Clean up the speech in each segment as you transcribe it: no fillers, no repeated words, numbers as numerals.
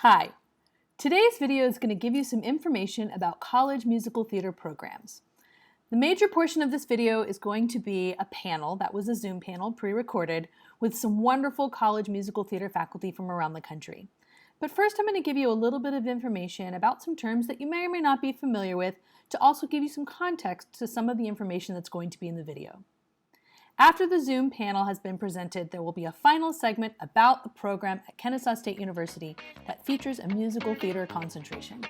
Hi, today's video is going to give you some information about college musical theater programs. The major portion of this video is going to be a panel, that was a Zoom panel pre-recorded, with some wonderful college musical theater faculty from around the country. But first I'm going to give you a little bit of information about some terms that you may or may not be familiar with to also give you some context to some of the information that's going to be in the video. After the Zoom panel has been presented, there will be a final segment about the program at Kennesaw State University that features a musical theater concentration.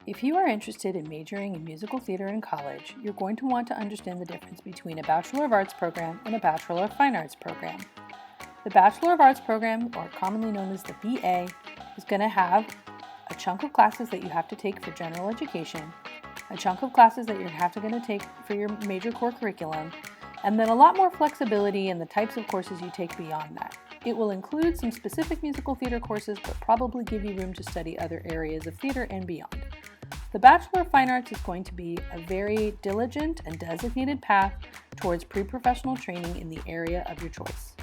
If you are interested in majoring in musical theater in college, you're going to want to understand the difference between a Bachelor of Arts program and a Bachelor of Fine Arts program. The Bachelor of Arts program, or commonly known as the BA, is going to have a chunk of classes that you have to take for general education, a chunk of classes that you're going to take for your major core curriculum, and then a lot more flexibility in the types of courses you take beyond that. It will include some specific musical theater courses, but probably give you room to study other areas of theater and beyond. The Bachelor of Fine Arts is going to be a very diligent and designated path towards pre-professional training in the area of your choice.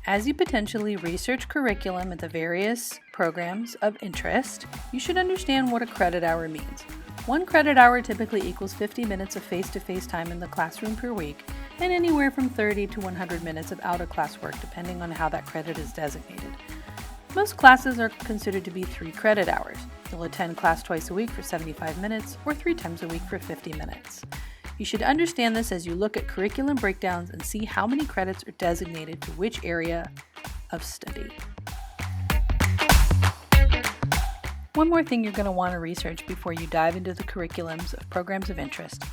As you potentially research curriculum at the various programs of interest, you should understand what a credit hour means. 1 credit hour typically equals 50 minutes of face-to-face time in the classroom per week, and anywhere from 30 to 100 minutes of out-of-class work, depending on how that credit is designated. Most classes are considered to be 3 credit hours. You'll attend class twice a week for 75 minutes, or 3 times a week for 50 minutes. You should understand this as you look at curriculum breakdowns and see how many credits are designated to which area of study. One more thing you're going to want to research before you dive into the curriculums of programs of interest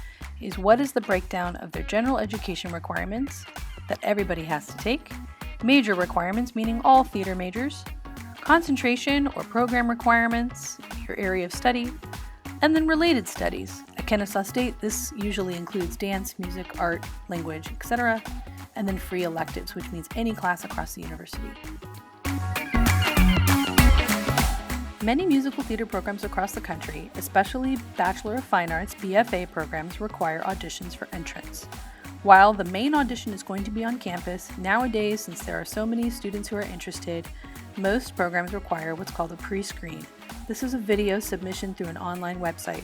is what is the breakdown of their general education requirements that everybody has to take, major requirements meaning all theater majors, concentration or program requirements, your area of study, and then related studies. At Kennesaw State, this usually includes dance, music, art, language, etc., and then free electives, which means any class across the university. Many musical theater programs across the country, especially Bachelor of Fine Arts (BFA) programs, require auditions for entrance. While the main audition is going to be on campus, nowadays, since there are so many students who are interested, most programs require what's called a pre-screen. This is a video submission through an online website.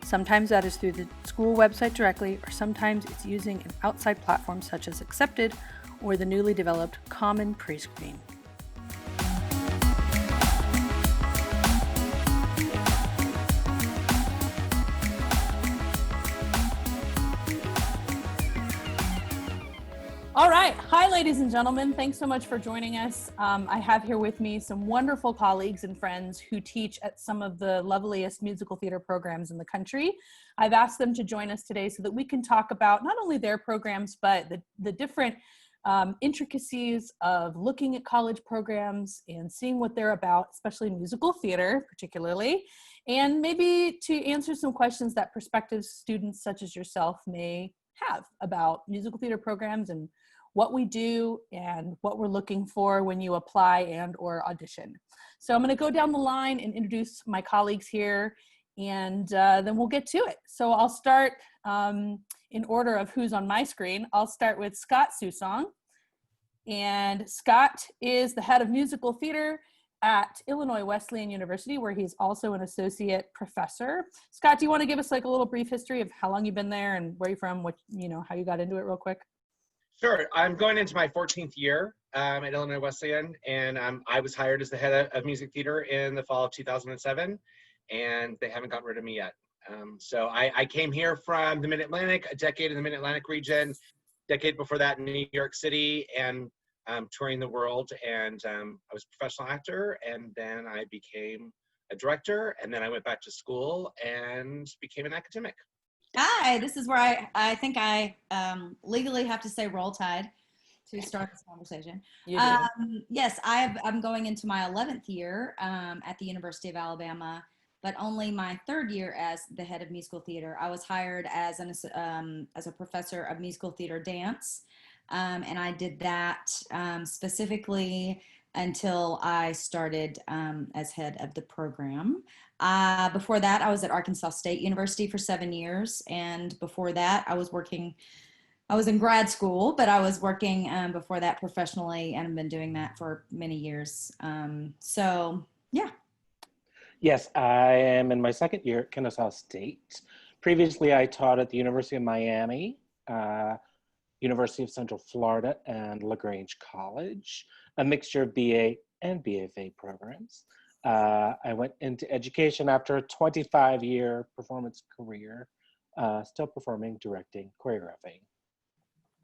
Sometimes that is through the school website directly, or sometimes it's using an outside platform such as Accepted or the newly developed Common Pre-Screen. All right. Hi, ladies and gentlemen. Thanks so much for joining us. I have here with me some wonderful colleagues and friends who teach at some of the loveliest musical theater programs in the country. I've asked them to join us today so that we can talk about not only their programs, but the different intricacies of looking at college programs and seeing what they're about, especially musical theater particularly, and maybe to answer some questions that prospective students such as yourself may have about musical theater programs and what we do and what we're looking for when you apply and or audition. So I'm going to go down the line and introduce my colleagues here, and then we'll get to it. So I'll start in order of who's on my screen. I'll start with Scott Susong. And Scott is the head of musical theater at Illinois Wesleyan University, where he's also an associate professor. Scott, do you want to give us like a little brief history of how long you've been there and where you're from, what, how you got into it real quick? Sure. I'm going into my 14th year at Illinois Wesleyan, and I was hired as the head of music theater in the fall of 2007, and they haven't gotten rid of me yet. So I came here from the Mid-Atlantic, a decade in the Mid-Atlantic region, decade before that in New York City, and touring the world. And I was a professional actor, and then I became a director, and then I went back to school and became an academic. Hi, this is where I think I legally have to say roll tide to start this conversation. Yes, I'm going into my 11th year at the University of Alabama, but only my 3rd year as the head of musical theater. I was hired as a professor of musical theater dance, and I did that specifically until I started as head of the program. Before that, I was at Arkansas State University for 7 years. And before that, I was working I was in grad school, but I was working before that professionally, and I've been doing that for many years. So yeah. Yes, I am in my second year at Kennesaw State. Previously, I taught at the University of Miami, University of Central Florida, and LaGrange College, a mixture of BA and BFA programs. I went into education after a 25-year performance career, still performing, directing, choreographing.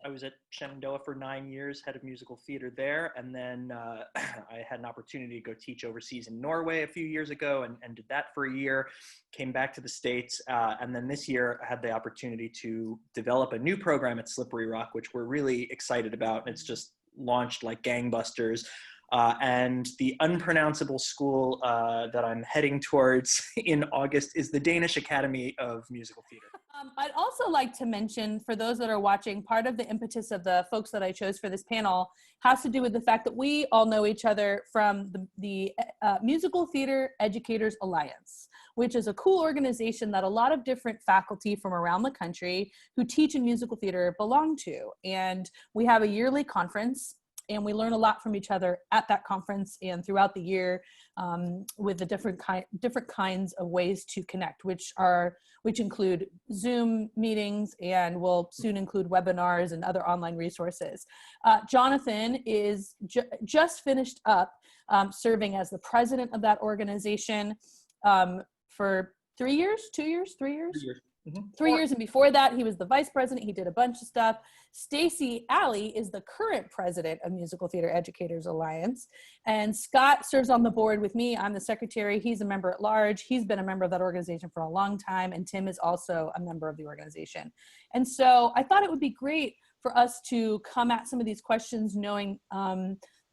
I was at Shenandoah for 9 years, head of musical theater there. And then I had an opportunity to go teach overseas in Norway a few years ago and did that for a year, came back to the States. And then this year I had the opportunity to develop a new program at Slippery Rock, which we're really excited about. And it's just launched like gangbusters. And the unpronounceable school that I'm heading towards in August is the Danish Academy of Musical Theater. I'd also like to mention, for those that are watching, part of the impetus of the folks that I chose for this panel has to do with the fact that we all know each other from the Musical Theater Educators Alliance, which is a cool organization that a lot of different faculty from around the country who teach in musical theater belong to. And we have a yearly conference, and we learn a lot from each other at that conference and throughout the year with the different kinds of ways to connect, which include Zoom meetings and will soon include webinars and other online resources. Jonathan is just finished up serving as the president of that organization for 3 years, 2 years, 3 years? 3 years. Mm-hmm. 3 years, and before that, he was the vice president. He did a bunch of stuff. Stacy Alley is the current president of Musical Theater Educators Alliance, and Scott serves on the board with me. I'm the secretary. He's a member at large. He's been a member of that organization for a long time, and Tim is also a member of the organization. And so I thought it would be great for us to come at some of these questions knowing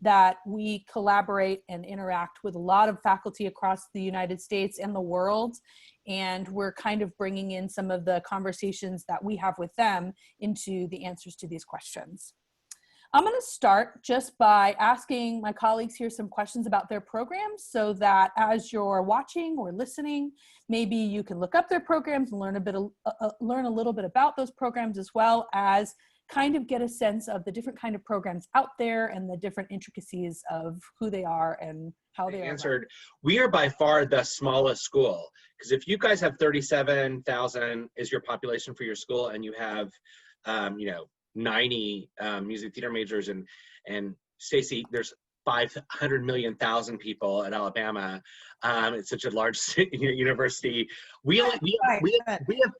that we collaborate and interact with a lot of faculty across the United States and the world. And we're kind of bringing in some of the conversations that we have with them into the answers to these questions. I'm going to start just by asking my colleagues here some questions about their programs so that as you're watching or listening, maybe you can look up their programs and learn a little bit about those programs, as well as kind of get a sense of the different kind of programs out there and the different intricacies of who they are and how they are answered. We are by far the smallest school, because if you guys have 37,000 is your population for your school, and you have 90 music theater majors, and Stacy, there's 500 million thousand people at Alabama. It's such a large university. We have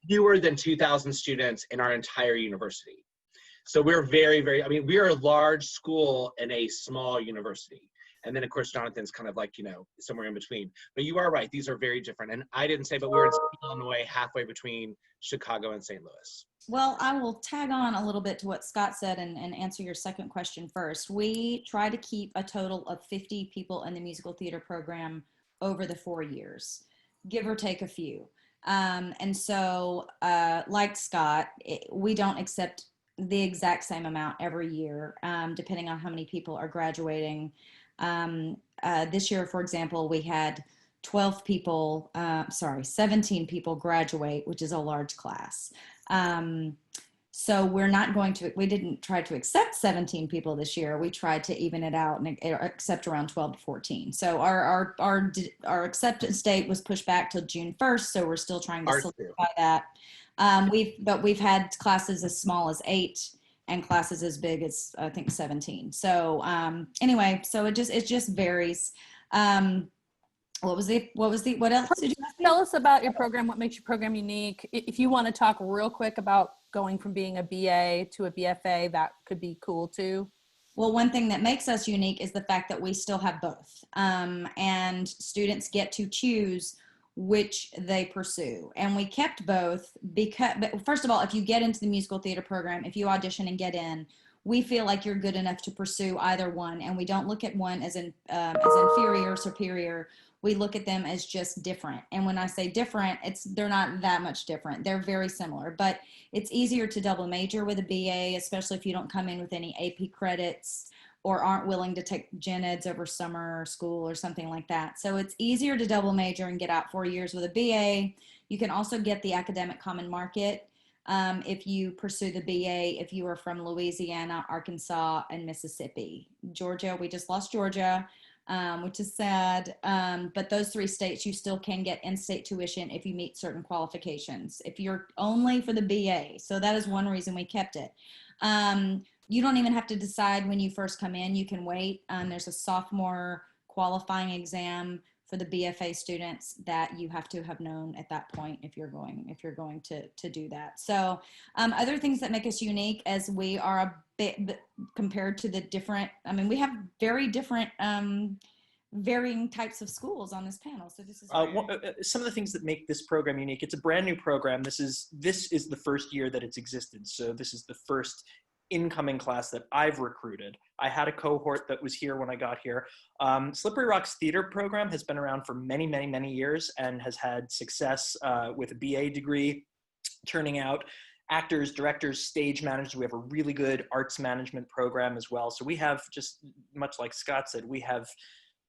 fewer than 2,000 students in our entire university. So we're very, very, we are a large school in a small university. And then of course, Jonathan's kind of like, somewhere in between. But you are right, these are very different. And I didn't say, but we're in Illinois, halfway between Chicago and St. Louis. Well, I will tag on a little bit to what Scott said and answer your second question first. We try to keep a total of 50 people in the musical theater program over the 4 years, give or take a few. And so like Scott, we don't accept the exact same amount every year, depending on how many people are graduating. This year, for example, we had 17 people graduate, which is a large class. So we didn't try to accept 17 people this year. We tried to even it out and accept around 12 to 14. So our acceptance date was pushed back till June 1st. So we're still trying to solidify that. We've had classes as small as 8 and classes as big as I think 17. So anyway, so it just varies. What else did you ask? Tell us about your program. What makes your program unique? If you want to talk real quick about going from being a BA to a BFA, that could be cool too. Well, one thing that makes us unique is the fact that we still have both, and students get to choose which they pursue. And we kept both because, but first of all, if you get into the musical theater program, if you audition and get in, we feel like you're good enough to pursue either one. And we don't look at one as inferior or superior. We look at them as just different. And when I say different, they're not that much different. They're very similar, but it's easier to double major with a BA, especially if you don't come in with any AP credits or aren't willing to take gen eds over summer school or something like that. So it's easier to double major and get out 4 years with a BA. You can also get the academic common market if you pursue the BA, if you are from Louisiana, Arkansas, and Mississippi. Georgia, we just lost Georgia, which is sad. But those 3 states, you still can get in-state tuition if you meet certain qualifications. If you're only for the BA, so that is one reason we kept it. You don't even have to decide when you first come in. You can wait. There's a sophomore qualifying exam for the BFA students that you have to have known at that point if you're going to do that. So other things that make us unique as we are a bit compared to the different, I mean, we have very different varying types of schools on this panel. So this is some of the things that make this program unique. It's a brand new program. This is the first year that it's existed. So this is the first incoming class that I've recruited. I had a cohort that was here when I got here. Slippery Rock's theater program has been around for many, many, many years and has had success with a BA degree, turning out actors, directors, stage managers. We have a really good arts management program as well. So we have, just much like Scott said, we have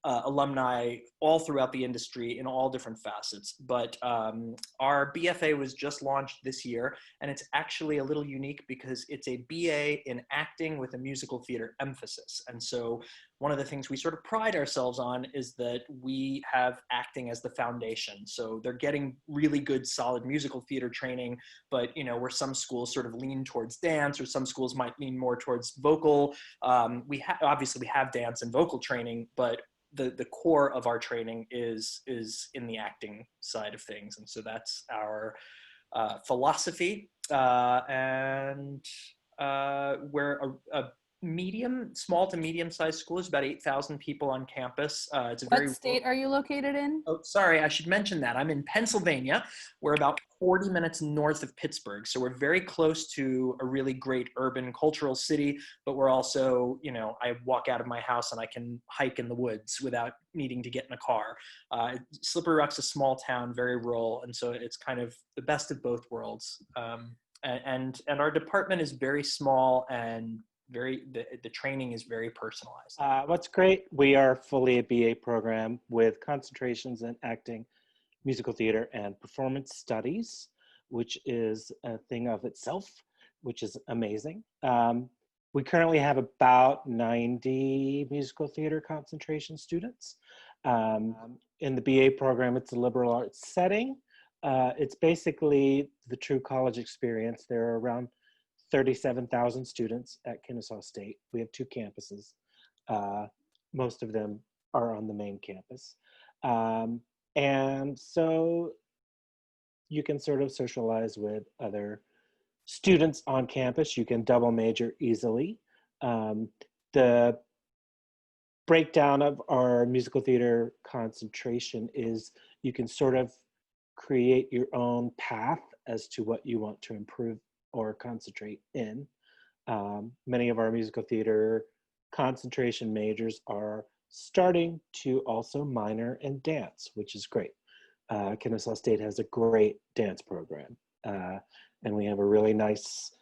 alumni all throughout the industry in all different facets. But our BFA was just launched this year, and it's actually a little unique because it's a BA in acting with a musical theater emphasis. And so one of the things we sort of pride ourselves on is that we have acting as the foundation. So they're getting really good, solid musical theater training, but where some schools sort of lean towards dance, or some schools might lean more towards vocal. Obviously we have dance and vocal training, but the core of our training is in the acting side of things. And so that's our philosophy. And we're a small to medium-sized school. There's about 8,000 people on campus. It's a What state are you located in? Oh, sorry, I should mention that. I'm in Pennsylvania. We're about 40 minutes north of Pittsburgh. So we're very close to a really great urban cultural city, but we're also, I walk out of my house and I can hike in the woods without needing to get in a car. Slippery Rock's a small town, very rural, and so it's kind of the best of both worlds. And our department is very small, and the training is very personalized. What's great, we are fully a BA program with concentrations in acting, musical theater, and performance studies, which is a thing of itself, which is amazing. We currently have about 90 musical theater concentration students. In the BA program, it's a liberal arts setting. It's basically the true college experience. There are around 37,000 students at Kennesaw State. We have 2 campuses. Most of them are on the main campus. And so you can sort of socialize with other students on campus. You can double major easily. The breakdown of our musical theater concentration is you can sort of create your own path as to what you want to improve or concentrate in. Many of our musical theater concentration majors are starting to also minor in dance, which is great. Kennesaw State has a great dance program, and we have a really nice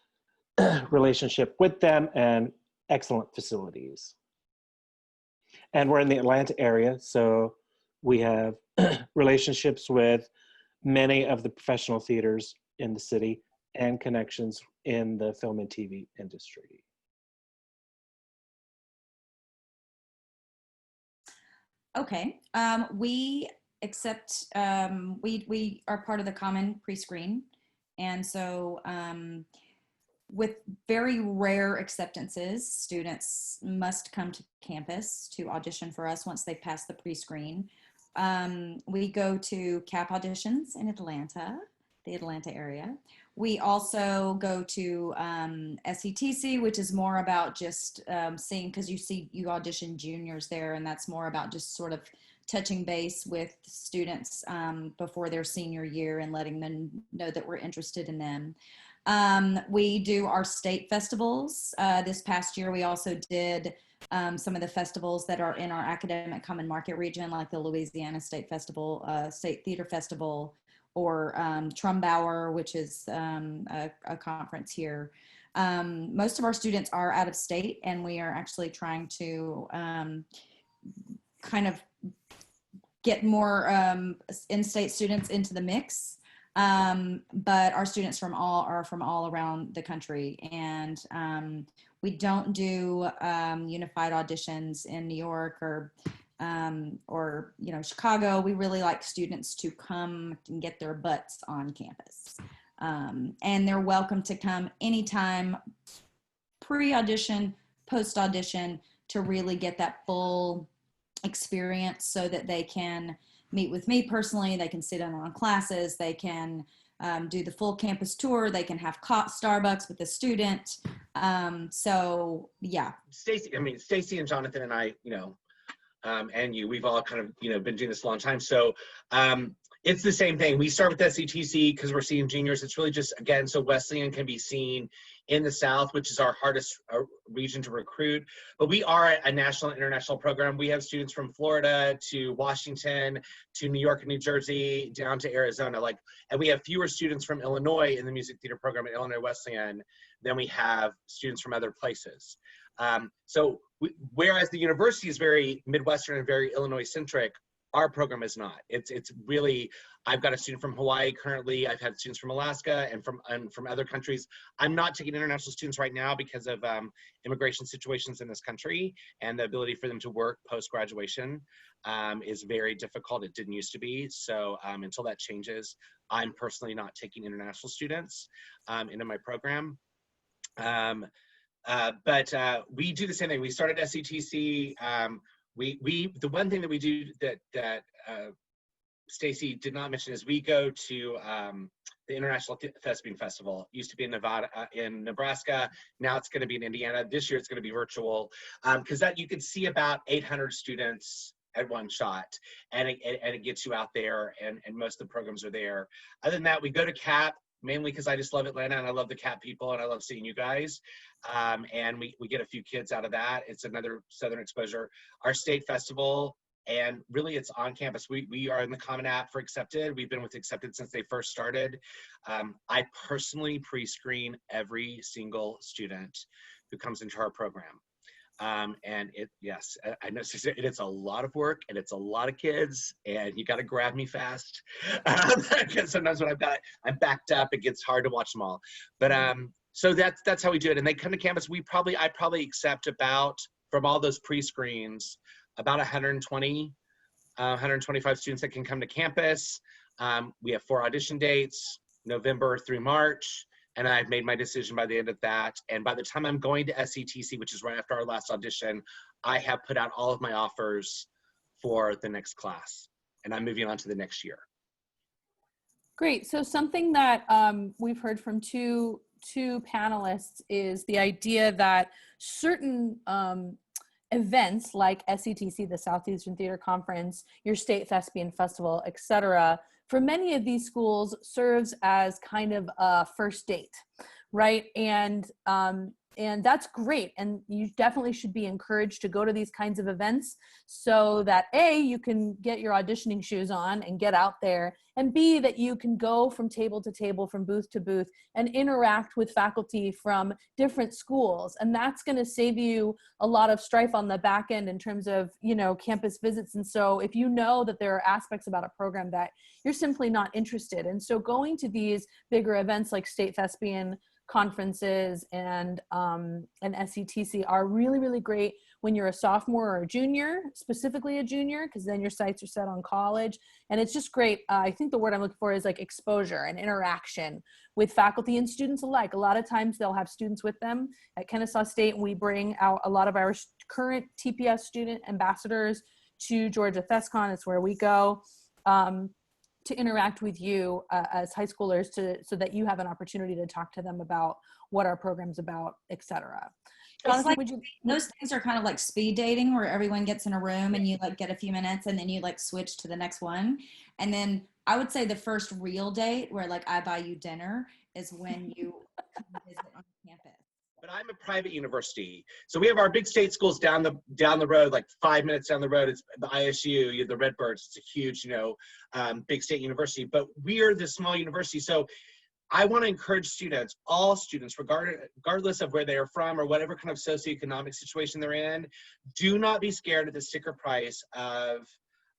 relationship with them and excellent facilities. And we're in the Atlanta area, so we have relationships with many of the professional theaters in the city and connections in the film and TV industry. Okay, we accept, we are part of the common pre-screen. And so with very rare acceptances, students must come to campus to audition for us once they pass the pre-screen. We go to CAP auditions in Atlanta, the Atlanta area. We also go to SETC, which is more about just seeing, because you audition juniors there, and that's more about just sort of touching base with students before their senior year and letting them know that we're interested in them. We do our state festivals. This past year, we also did some of the festivals that are in our academic common market region, like the Louisiana State Festival, State Theater Festival, or Trumbauer, which is a conference here. Most of our students are out of state, and we are actually trying to kind of get more in-state students into the mix. But our students are from all around the country, and we don't do unified auditions in New York or Chicago. We really like students to come and get their butts on campus, and they're welcome to come anytime, pre-audition, post-audition, to really get that full experience so that they can meet with me personally, they can sit in on classes, they can do the full campus tour, they can have Starbucks with the student. So yeah. Stacy and Jonathan and I, and we've all kind of, been doing this a long time. So it's the same thing. We start with SCTC because we're seeing juniors. It's really just, again, so Wesleyan can be seen in the South, which is our hardest region to recruit. But we are a national and international program. We have students from Florida to Washington to New York and New Jersey down to Arizona. And we have fewer students from Illinois in the music theater program at Illinois Wesleyan than we have students from other places. Whereas the university is very Midwestern and very Illinois centric, our program is not. It's really, I've got a student from Hawaii currently. I've had students from Alaska and from other countries. I'm not taking international students right now because of immigration situations in this country, and the ability for them to work post-graduation is very difficult. It didn't used to be. So until that changes, I'm personally not taking international students into my program. But we do the same thing. We started SCTC. The one thing that we do that Stacy did not mention is we go to the International Thespian Festival. It used to be in Nebraska. Now it's going to be in Indiana. This year it's going to be virtual, because that you could see about 800 students at one shot, and it gets you out there, and most of the programs are there. Other than that, we go to CAP, mainly because I just love Atlanta and I love the CAP people and I love seeing you guys. And we get a few kids out of that. It's another Southern exposure. Our state festival, and really it's on campus. We are in the Common App for Accepted. We've been with Accepted since they first started. I personally pre-screen every single student who comes into our program. And yes, I know it's a lot of work and it's a lot of kids, and you got to grab me fast because sometimes when I'm backed up, it gets hard to watch them all. But so that's how we do it. And they come to campus. I probably accept about, from all those pre-screens, about 120, 125 students that can come to campus. We have 4 audition dates, November through March. And I've made my decision by the end of that. And by the time I'm going to SCTC, which is right after our last audition, I have put out all of my offers for the next class. And I'm moving on to the next year. Great. So something that we've heard from two panelists is the idea that certain events like SCTC, the Southeastern Theater Conference, your State Thespian Festival, etc., for many of these schools serves as kind of a first date, right? And that's great. And you definitely should be encouraged to go to these kinds of events so that A, you can get your auditioning shoes on and get out there, and B, that you can go from table to table, from booth to booth, and interact with faculty from different schools. And that's going to save you a lot of strife on the back end in terms of, campus visits. And so if you know that there are aspects about a program that you're simply not interested in, so going to these bigger events like State Thespian conferences and SCTC are really, really great when you're a sophomore or a junior, specifically a junior, because then your sights are set on college. And it's just great. I think the word I'm looking for is like exposure and interaction with faculty and students alike. A lot of times they'll have students with them at Kennesaw State, and we bring out a lot of our current TPS student ambassadors to Georgia ThesCon. It's where we go to interact with you as high schoolers, so that you have an opportunity to talk to them about what our program's about, etc. It's like, those things are kind of like speed dating, where everyone gets in a room and you get a few minutes and then you switch to the next one. And then I would say the first real date where I buy you dinner is when you come visit on campus. But I'm a private university, so we have our big state schools down the road, 5 minutes down the road. It's the ISU, you have the Redbirds. It's a huge, big state university. But we are the small university, so I want to encourage students, all students, regardless of where they are from or whatever kind of socioeconomic situation they're in, do not be scared of the sticker price of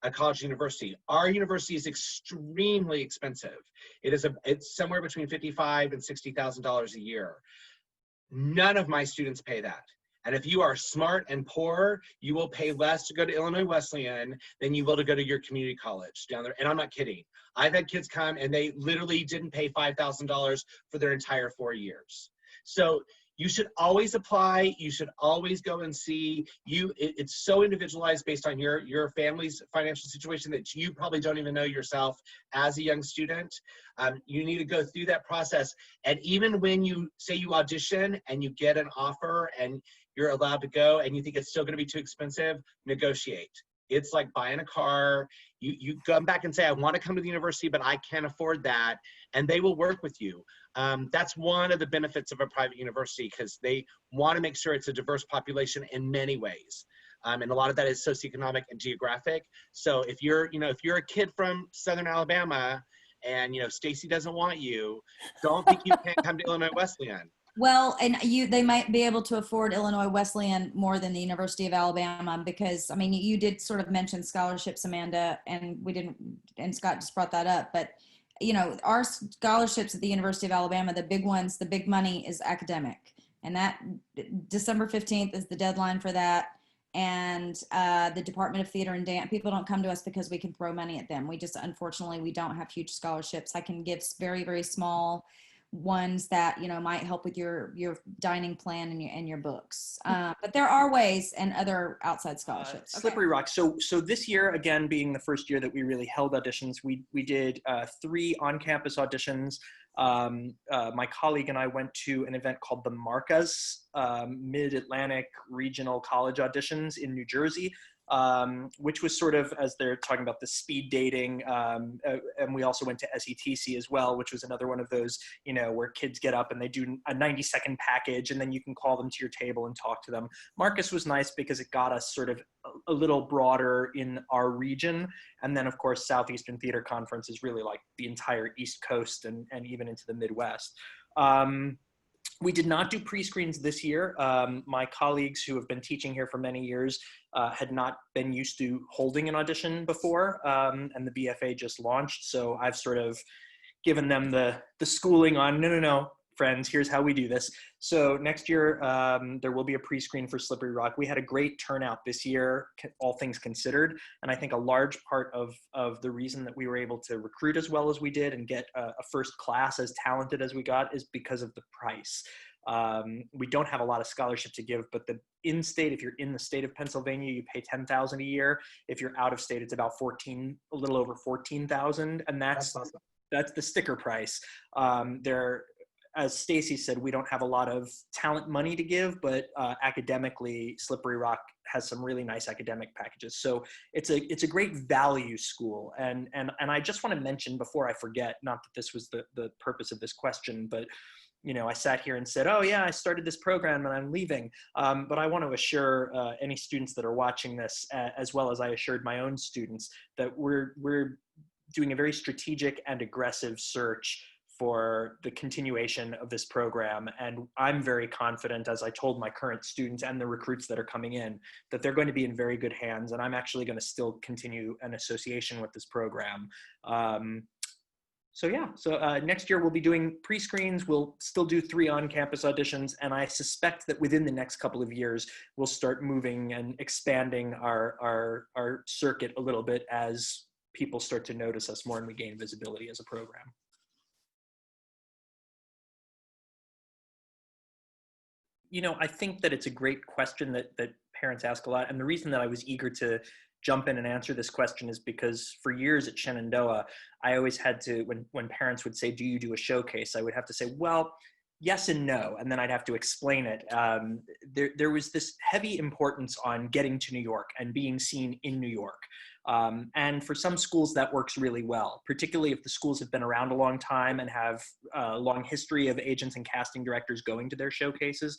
a college university. Our university is extremely expensive. It's somewhere between $55,000 and $60,000 a year. None of my students pay that. And if you are smart and poor, you will pay less to go to Illinois Wesleyan than you will to go to your community college down there. And I'm not kidding. I've had kids come and they literally didn't pay $5,000 for their entire 4 years. So you should always apply. You should always go and see. It's so individualized based on your family's financial situation that you probably don't even know yourself as a young student. You need to go through that process. And even when you say you audition and you get an offer and you're allowed to go and you think it's still going to be too expensive, negotiate. It's like buying a car. You come back and say, I want to come to the university, but I can't afford that. And they will work with you. That's one of the benefits of a private university, because they want to make sure it's a diverse population in many ways. And a lot of that is socioeconomic and geographic. So if you're a kid from Southern Alabama and, Stacy doesn't want you, don't think you can't come to Illinois Wesleyan. Well, and they might be able to afford Illinois Wesleyan more than the University of Alabama, because, I mean, you did sort of mention scholarships, Amanda, and and Scott just brought that up, but, our scholarships at the University of Alabama, the big ones, the big money is academic, and that December 15th is the deadline for that. And the Department of Theater and Dance, people don't come to us because we can throw money at them. Unfortunately, we don't have huge scholarships. I can give very, very small ones that might help with your dining plan and your books, but there are ways and other outside scholarships. Slippery Rock. So this year, again, being the first year that we really held auditions, we did 3 on-campus auditions. My colleague and I went to an event called the Marcas Mid-Atlantic Regional College Auditions in New Jersey, which was sort of, as they're talking about, the speed dating. And we also went to SETC as well, which was another one of those, where kids get up and they do a 90-second package and then you can call them to your table and talk to them. Marcus was nice because it got us sort of a little broader in our region. And then, of course, Southeastern Theater Conference is really like the entire East Coast and even into the Midwest. We did not do pre-screens this year. My colleagues who have been teaching here for many years had not been used to holding an audition before, and the BFA just launched. So I've sort of given them the schooling on, no, friends, here's how we do this. So next year, there will be a pre-screen for Slippery Rock. We had a great turnout this year, all things considered. And I think a large part of the reason that we were able to recruit as well as we did and get a first class as talented as we got is because of the price. We don't have a lot of scholarship to give, but in-state, if you're in the state of Pennsylvania, you pay $10,000 a year. If you're out of state, it's about a little over $14,000, and that's awesome. That's the sticker price. As Stacy said, we don't have a lot of talent money to give, but academically, Slippery Rock has some really nice academic packages. So it's a great value school. And I just want to mention before I forget, not that this was the purpose of this question, but I sat here and said, oh yeah, I started this program and I'm leaving. But I want to assure any students that are watching this, as well as I assured my own students, that we're doing a very strategic and aggressive search for the continuation of this program. And I'm very confident, as I told my current students and the recruits that are coming in, that they're going to be in very good hands. And I'm actually going to still continue an association with this program. So next year we'll be doing pre-screens. We'll still do 3 on-campus auditions. And I suspect that within the next couple of years, we'll start moving and expanding our circuit a little bit as people start to notice us more and we gain visibility as a program. I think that it's a great question that parents ask a lot. And the reason that I was eager to jump in and answer this question is because for years at Shenandoah, I always had to, when parents would say, do you do a showcase? I would have to say, well, yes and no. And then I'd have to explain it. There was this heavy importance on getting to New York and being seen in New York. And for some schools that works really well, particularly if the schools have been around a long time and have a long history of agents and casting directors going to their showcases.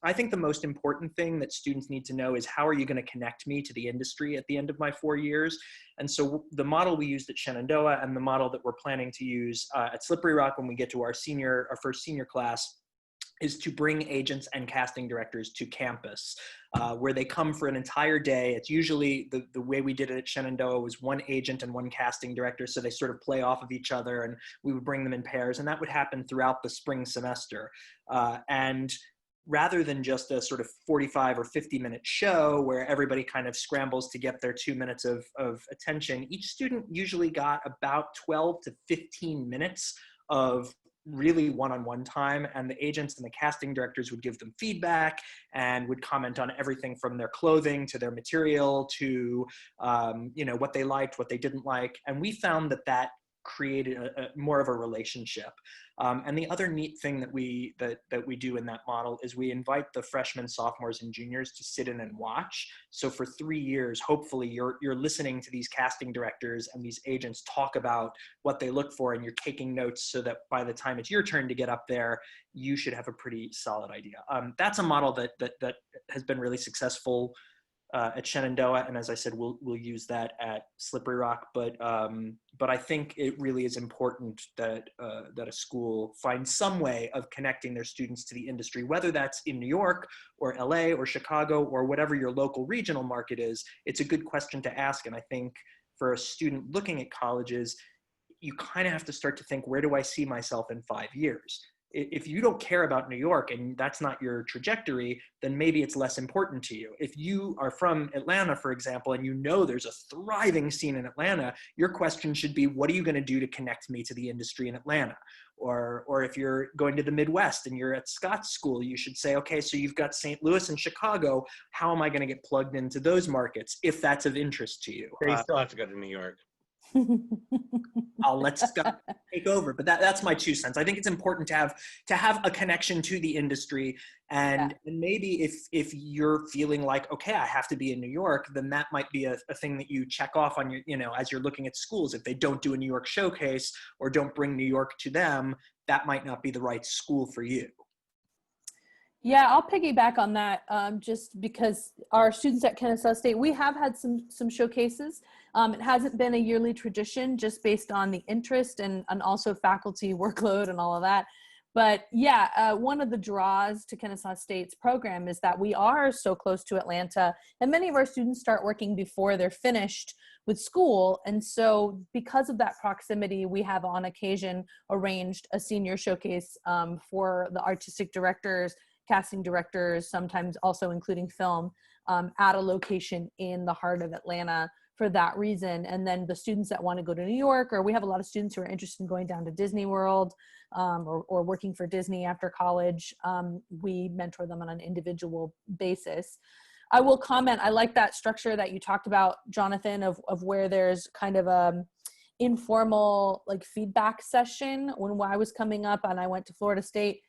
I think the most important thing that students need to know is, how are you going to connect me to the industry at the end of my 4 years? And so the model we used at Shenandoah and the model that we're planning to use at Slippery Rock when we get to our first senior class is to bring agents and casting directors to campus, where they come for an entire day. It's usually, the way we did it at Shenandoah was one agent and one casting director, so they sort of play off of each other, and we would bring them in pairs, and that would happen throughout the spring semester. And rather than just a sort of 45 or 50-minute show where everybody kind of scrambles to get their 2 minutes of attention, each student usually got about 12 to 15 minutes of really one-on-one time, and the agents and the casting directors would give them feedback and would comment on everything from their clothing to their material to what they liked, what they didn't like. And we found that created more of a relationship. And the other neat thing that we do in that model is we invite the freshmen, sophomores, and juniors to sit in and watch. So for 3 years, hopefully you're listening to these casting directors and these agents talk about what they look for, and you're taking notes so that by the time it's your turn to get up there, you should have a pretty solid idea. That's a model that has been really successful at Shenandoah, and as I said, we'll use that at Slippery Rock. But I think it really is important that a school find some way of connecting their students to the industry, whether that's in New York or LA or Chicago or whatever your local regional market is. It's a good question to ask, and I think for a student looking at colleges, you kind of have to start to think, where do I see myself in 5 years? If you don't care about New York and that's not your trajectory, then maybe it's less important to you. If you are from Atlanta, for example, and you know there's a thriving scene in Atlanta, your question should be, what are you going to do to connect me to the industry in Atlanta? Or if you're going to the Midwest and you're at Scott's school, you should say, okay, so you've got St. Louis and Chicago. How am I going to get plugged into those markets if that's of interest to you? They still have to go to New York. I'll let Scott take over, but that's my 2 cents. I think it's important to have a connection to the industry, and maybe if you're feeling like, okay, I have to be in New York, then that might be a thing that you check off on your, as you're looking at schools. If they don't do a New York showcase or don't bring New York to them, that might not be the right school for you. Yeah, I'll piggyback on that, just because our students at Kennesaw State, we have had some showcases. It hasn't been a yearly tradition just based on the interest and also faculty workload and all of that. But yeah, one of the draws to Kennesaw State's program is that we are so close to Atlanta, and many of our students start working before they're finished with school. And so because of that proximity, we have on occasion arranged a senior showcase for the artistic directors, casting directors, sometimes also including film, at a location in the heart of Atlanta for that reason. And then the students that want to go to New York, or we have a lot of students who are interested in going down to Disney World, or working for Disney after college, we mentor them on an individual basis. I will comment, I like that structure that you talked about, Jonathan, of where there's kind of a informal like feedback session. When I was coming up and I went to Florida State,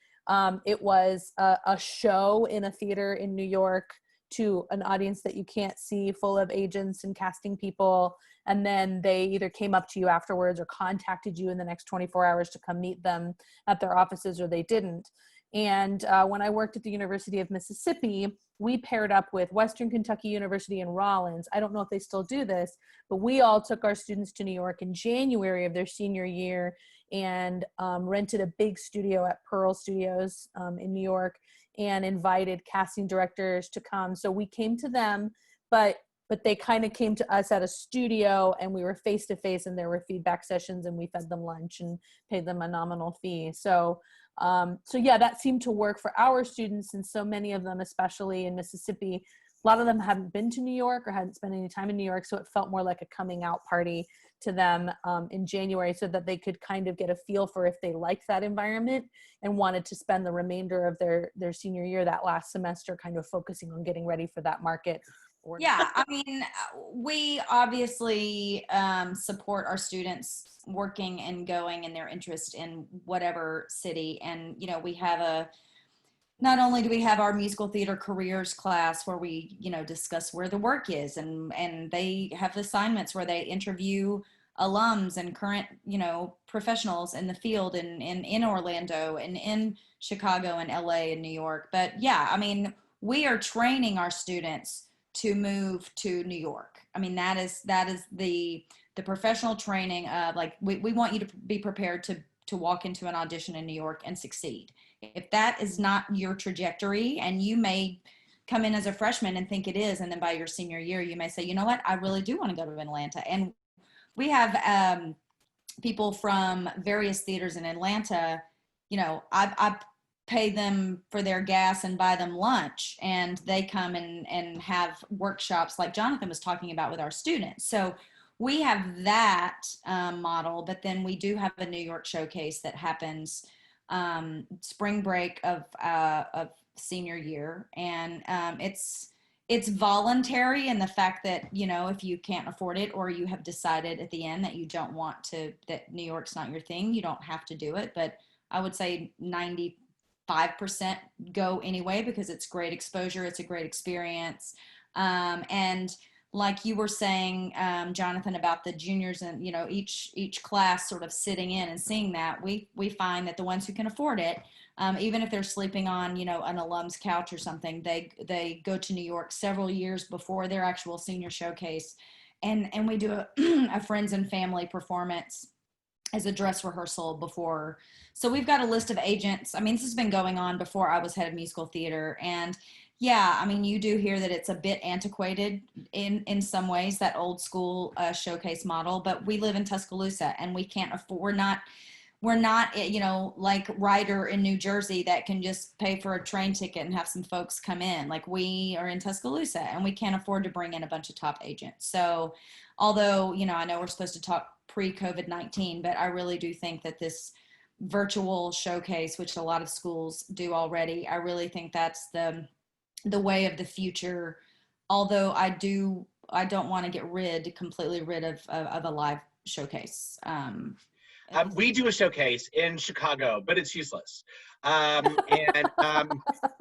it was a show in a theater in New York to an audience that you can't see, full of agents and casting people. And then they either came up to you afterwards or contacted you in the next 24 hours to come meet them at their offices, or they didn't. And when I worked at the University of Mississippi, we paired up with Western Kentucky University in Rollins. I don't know if they still do this, but we all took our students to New York in January of their senior year and rented a big studio at Pearl Studios in New York and invited casting directors to come. So we came to them, but they kind of came to us at a studio, and we were face to face, and there were feedback sessions, and we fed them lunch and paid them a nominal fee. So yeah, that seemed to work for our students, and so many of them, especially in Mississippi, a lot of them hadn't been to New York or hadn't spent any time in New York, so it felt more like a coming out party to them in January, so that they could kind of get a feel for if they liked that environment and wanted to spend the remainder of their senior year, that last semester, kind of focusing on getting ready for that market. Yeah, I mean, we obviously support our students working and going in their interest in whatever city. And, we have not only do we have our musical theater careers class where we, discuss where the work is, and they have assignments where they interview alums and current, professionals in the field in Orlando and in Chicago and LA and New York. But yeah, I mean, we are training our students to move to New York. I mean, that is the professional training of, like, we want you to be prepared to walk into an audition in New York and succeed. If that is not your trajectory, and you may come in as a freshman and think it is, and then by your senior year, you may say, you know what, I really do want to go to Atlanta. And we have people from various theaters in Atlanta. You know, I pay them for their gas and buy them lunch, and they come and have workshops like Jonathan was talking about with our students. So we have that model, but then we do have a New York showcase that happens spring break of senior year, and it's voluntary in the fact that, you know, if you can't afford it, or you have decided at the end that you don't want to, that New York's not your thing, you don't have to do it. But I would say 95% go anyway, because it's great exposure, it's a great experience. And like you were saying, Jonathan, about the juniors, and, you know, each class sort of sitting in and seeing that, we find that the ones who can afford it, even if they're sleeping on, you know, an alum's couch or something, they go to New York several years before their actual senior showcase, and we do a friends and family performance as a dress rehearsal before. So we've got a list of agents. I mean, this has been going on before I was head of musical theater, and yeah, I mean, you do hear that it's a bit antiquated in some ways, that old school showcase model. But we live in Tuscaloosa, and we can't afford. We're not, you know, like Ryder in New Jersey that can just pay for a train ticket and have some folks come in. Like, we are in Tuscaloosa, and we can't afford to bring in a bunch of top agents. So, although, you know, I know we're supposed to talk pre-COVID-19, but I really do think that this virtual showcase, which a lot of schools do already, I really think that's the way of the future. Although I don't want to get completely rid of a live showcase. We do a showcase in Chicago, but it's useless. And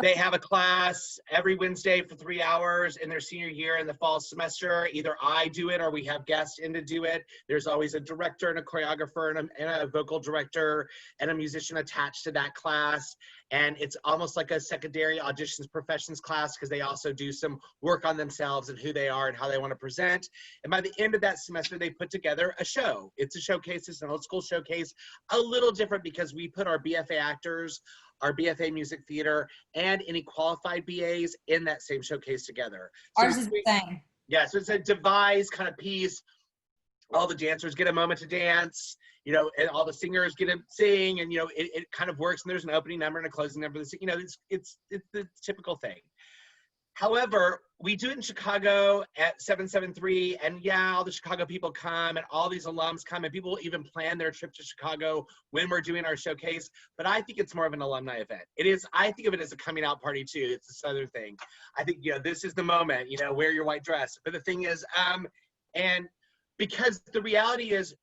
they have a class every Wednesday for 3 hours in their senior year in the fall semester. Either I do it, or we have guests in to do it. There's always a director and a choreographer and a vocal director and a musician attached to that class. And it's almost like a secondary auditions professions class, because they also do some work on themselves and who they are and how they want to present. And by the end of that semester, they put together a show. It's a showcase. It's an old school showcase, a little different because we put our BFA actors, our BFA music theater, and any qualified BAs in that same showcase together. So Ours is the same. Yeah, so it's a devised kind of piece. All the dancers get a moment to dance, you know, and all the singers get to sing, and, you know, it kind of works. And there's an opening number and a closing number. You know, it's the typical thing. However, we do it in Chicago at 773, and yeah, all the Chicago people come, and all these alums come, and people even plan their trip to Chicago when we're doing our showcase. But I think it's more of an alumni event. It is. I think of it as a coming out party too. It's a Southern thing. I think, you know, this is the moment. You know, wear your white dress. But the thing is, and because the reality is,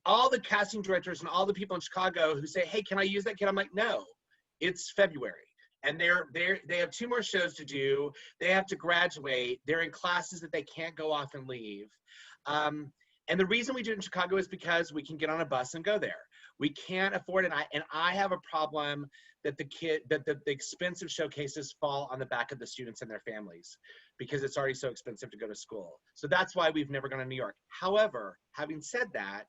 all the casting directors and all the people in Chicago who say, "Hey, can I use that kid?" I'm like, no, it's February. And they have 2 more shows to do. They have to graduate. They're in classes that they can't go off and leave. And the reason we do it in Chicago is because we can get on a bus and go there. We can't afford it. And I have a problem that the expensive showcases fall on the back of the students and their families, because it's already so expensive to go to school. So that's why we've never gone to New York. However, having said that,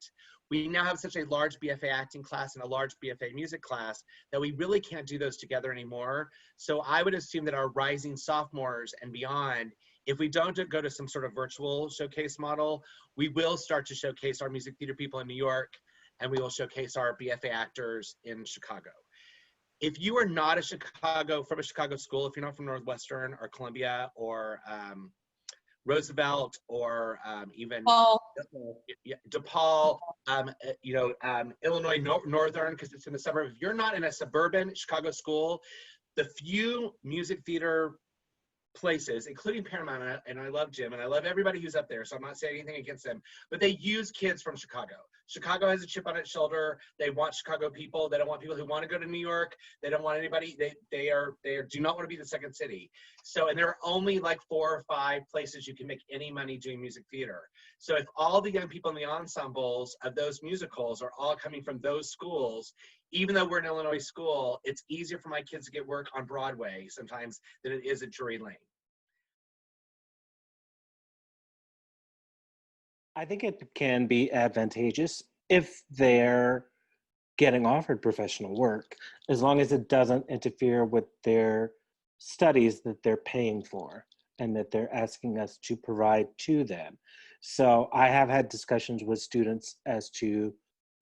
we now have such a large BFA acting class and a large BFA music class that we really can't do those together anymore. So I would assume that our rising sophomores and beyond, if we don't go to some sort of virtual showcase model, we will start to showcase our music theater people in New York, and we will showcase our BFA actors in Chicago. If you are not from a Chicago school, if you're not from Northwestern or Columbia or Roosevelt or even DePaul, you know, Illinois Northern, because it's in the suburb. If you're not in a suburban Chicago school, the few music theater places, including Paramount, and I love Jim, and I love everybody who's up there, so I'm not saying anything against them, but they use kids from Chicago. Chicago has a chip on its shoulder. They want Chicago people. They don't want people who want to go to New York. They don't want anybody. They do not want to be the second city. So, and there are only like 4 or 5 places you can make any money doing music theater. So if all the young people in the ensembles of those musicals are all coming from those schools, even though we're an Illinois school, it's easier for my kids to get work on Broadway sometimes than it is at Drury Lane. I think it can be advantageous if they're getting offered professional work, as long as it doesn't interfere with their studies that they're paying for and that they're asking us to provide to them. So I have had discussions with students as to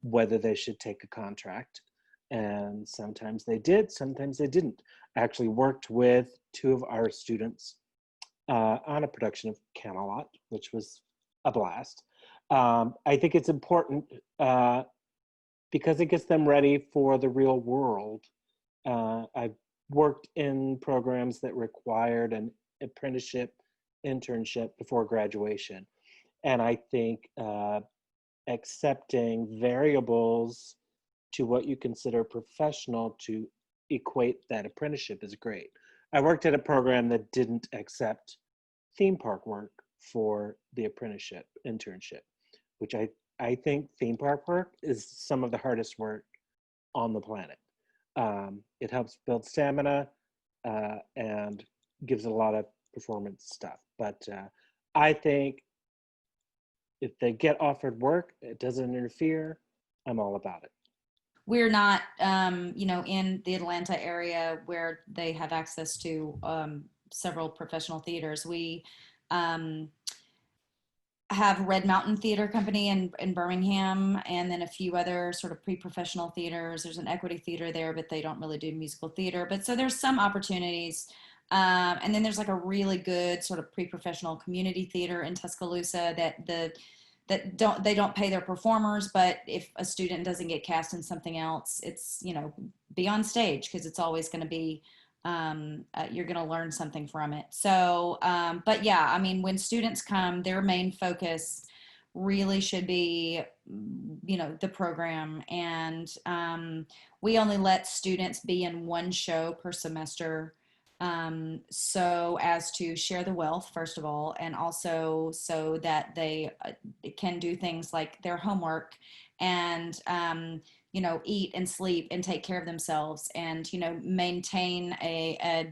whether they should take a contract. And sometimes they did, sometimes they didn't. I actually worked with two of our students on a production of Camelot, which was a blast. I think it's important because it gets them ready for the real world. I've worked in programs that required an apprenticeship, internship before graduation. And I think accepting variables to what you consider professional to equate that apprenticeship is great. I worked at a program that didn't accept theme park work for the apprenticeship, internship, which I think theme park work is some of the hardest work on the planet. It helps build stamina and gives a lot of performance stuff. But I think if they get offered work, it doesn't interfere, I'm all about it. We're not, in the Atlanta area where they have access to several professional theaters. We have Red Mountain Theater Company in Birmingham, and then a few other sort of pre-professional theaters. There's an Equity Theater there, but they don't really do musical theater. But so there's some opportunities. And then there's like a really good sort of pre-professional community theater in Tuscaloosa that don't pay their performers, but if a student doesn't get cast in something else, it's, be on stage, because it's always going to be, you're going to learn something from it. So, but yeah, I mean, when students come, their main focus really should be, the program. And we only let students be in one show per semester, so as to share the wealth, first of all, and also so that they can do things like their homework and, eat and sleep and take care of themselves and, maintain a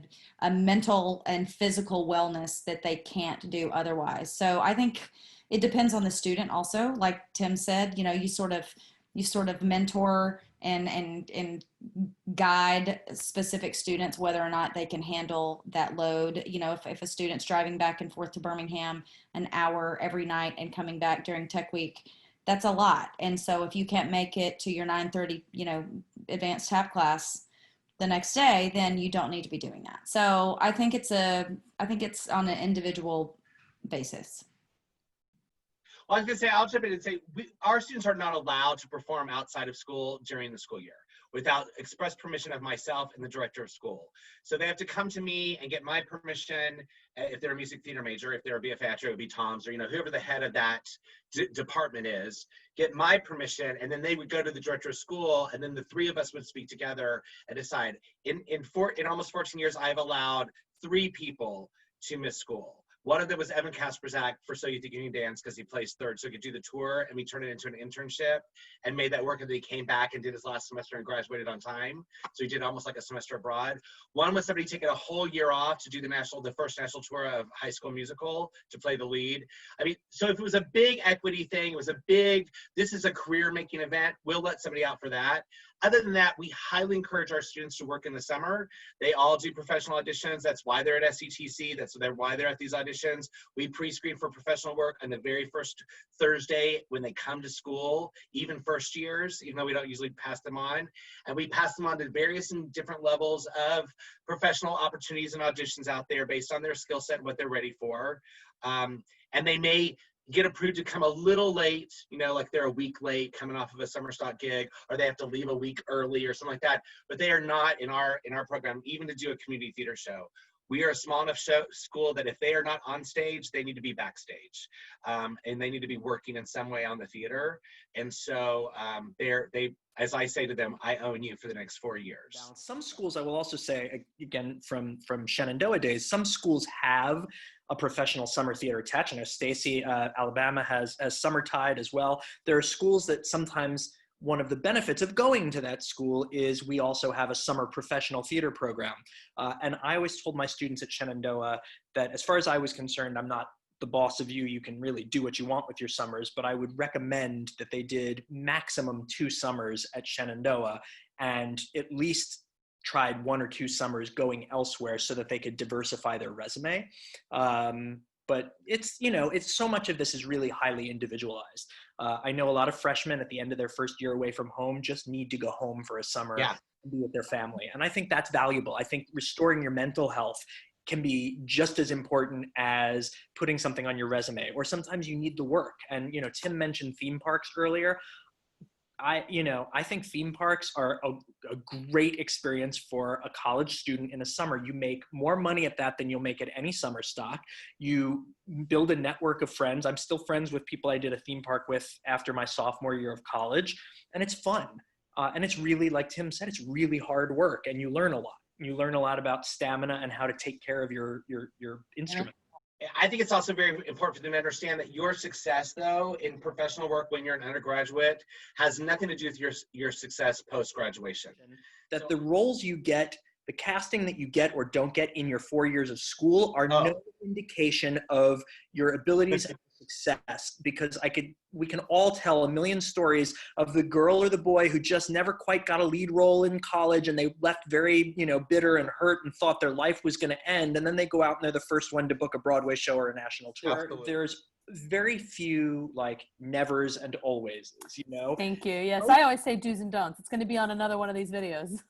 mental and physical wellness that they can't do otherwise. So I think it depends on the student also. Like Tim said, you sort of mentor and guide specific students whether or not they can handle that load. If a student's driving back and forth to Birmingham an hour every night and coming back during tech week, that's a lot. And so if you can't make it to your 9:30, advanced tap class the next day, then you don't need to be doing that. So I think it's on an individual basis. Well, I was going to say, I'll jump in and say, our students are not allowed to perform outside of school during the school year without express permission of myself and the director of school. So they have to come to me and get my permission. If they're a music theater major, if they're a BFA, it would be Tom's, or whoever the head of that department is, get my permission, and then they would go to the director of school, and then the three of us would speak together and decide. In almost 14 years, I've allowed 3 people to miss school. One of them was Evan Kasperzak for So You Think You Can Dance, because he plays third, so he could do the tour, and we turned it into an internship and made that work. And then he came back and did his last semester and graduated on time. So he did almost like a semester abroad. One was somebody taking a whole year off to do the first national tour of High School Musical to play the lead. I mean, so if it was a big equity thing, this is a career-making event, we'll let somebody out for that. Other than that, we highly encourage our students to work in the summer. They all do professional auditions. That's why they're at SETC. That's why they're at these auditions. We pre-screen for professional work on the very first Thursday when they come to school, even first years, even though we don't usually pass them on. And we pass them on to various and different levels of professional opportunities and auditions out there based on their skill set and what they're ready for. And they may get approved to come a little late, like they're a week late coming off of a summer stock gig, or they have to leave a week early or something like that. But they are not in our program, even to do a community theater show. We are a small enough school that if they are not on stage, they need to be backstage, and they need to be working in some way on the theater. And so as I say to them, I own you for the next 4 years. Now, some schools, I will also say, again, from Shenandoah days, some schools have a professional summer theater attached. I know Stacy, Alabama has Summer Tide as well. There are schools that sometimes one of the benefits of going to that school is we also have a summer professional theater program. And I always told my students at Shenandoah that as far as I was concerned, I'm not the boss of you. You can really do what you want with your summers, but I would recommend that they did maximum 2 summers at Shenandoah and at least tried 1 or 2 summers going elsewhere so that they could diversify their resume. But it's, it's so much of this is really highly individualized. I know a lot of freshmen at the end of their first year away from home just need to go home for a summer and be with their family. And I think that's valuable. I think restoring your mental health can be just as important as putting something on your resume, or sometimes you need the work. And, Tim mentioned theme parks earlier. I think theme parks are a great experience for a college student in a summer. You make more money at that than you'll make at any summer stock. You build a network of friends. I'm still friends with people I did a theme park with after my sophomore year of college, and it's fun. And it's really, like Tim said, it's really hard work, and you learn a lot. You learn a lot about stamina and how to take care of your instrument. I think it's also very important for them to understand that your success, though, in professional work when you're an undergraduate has nothing to do with your success post-graduation. That the roles you get, the casting that you get or don't get in your 4 years of school are no indication of your abilities and success, because we can all tell a million stories of the girl or the boy who just never quite got a lead role in college, and they left very, bitter and hurt and thought their life was going to end. And then they go out and they're the first one to book a Broadway show or a national tour. Absolutely. There's very few nevers and always, Thank you. Yes, I always say do's and don'ts. It's going to be on another one of these videos.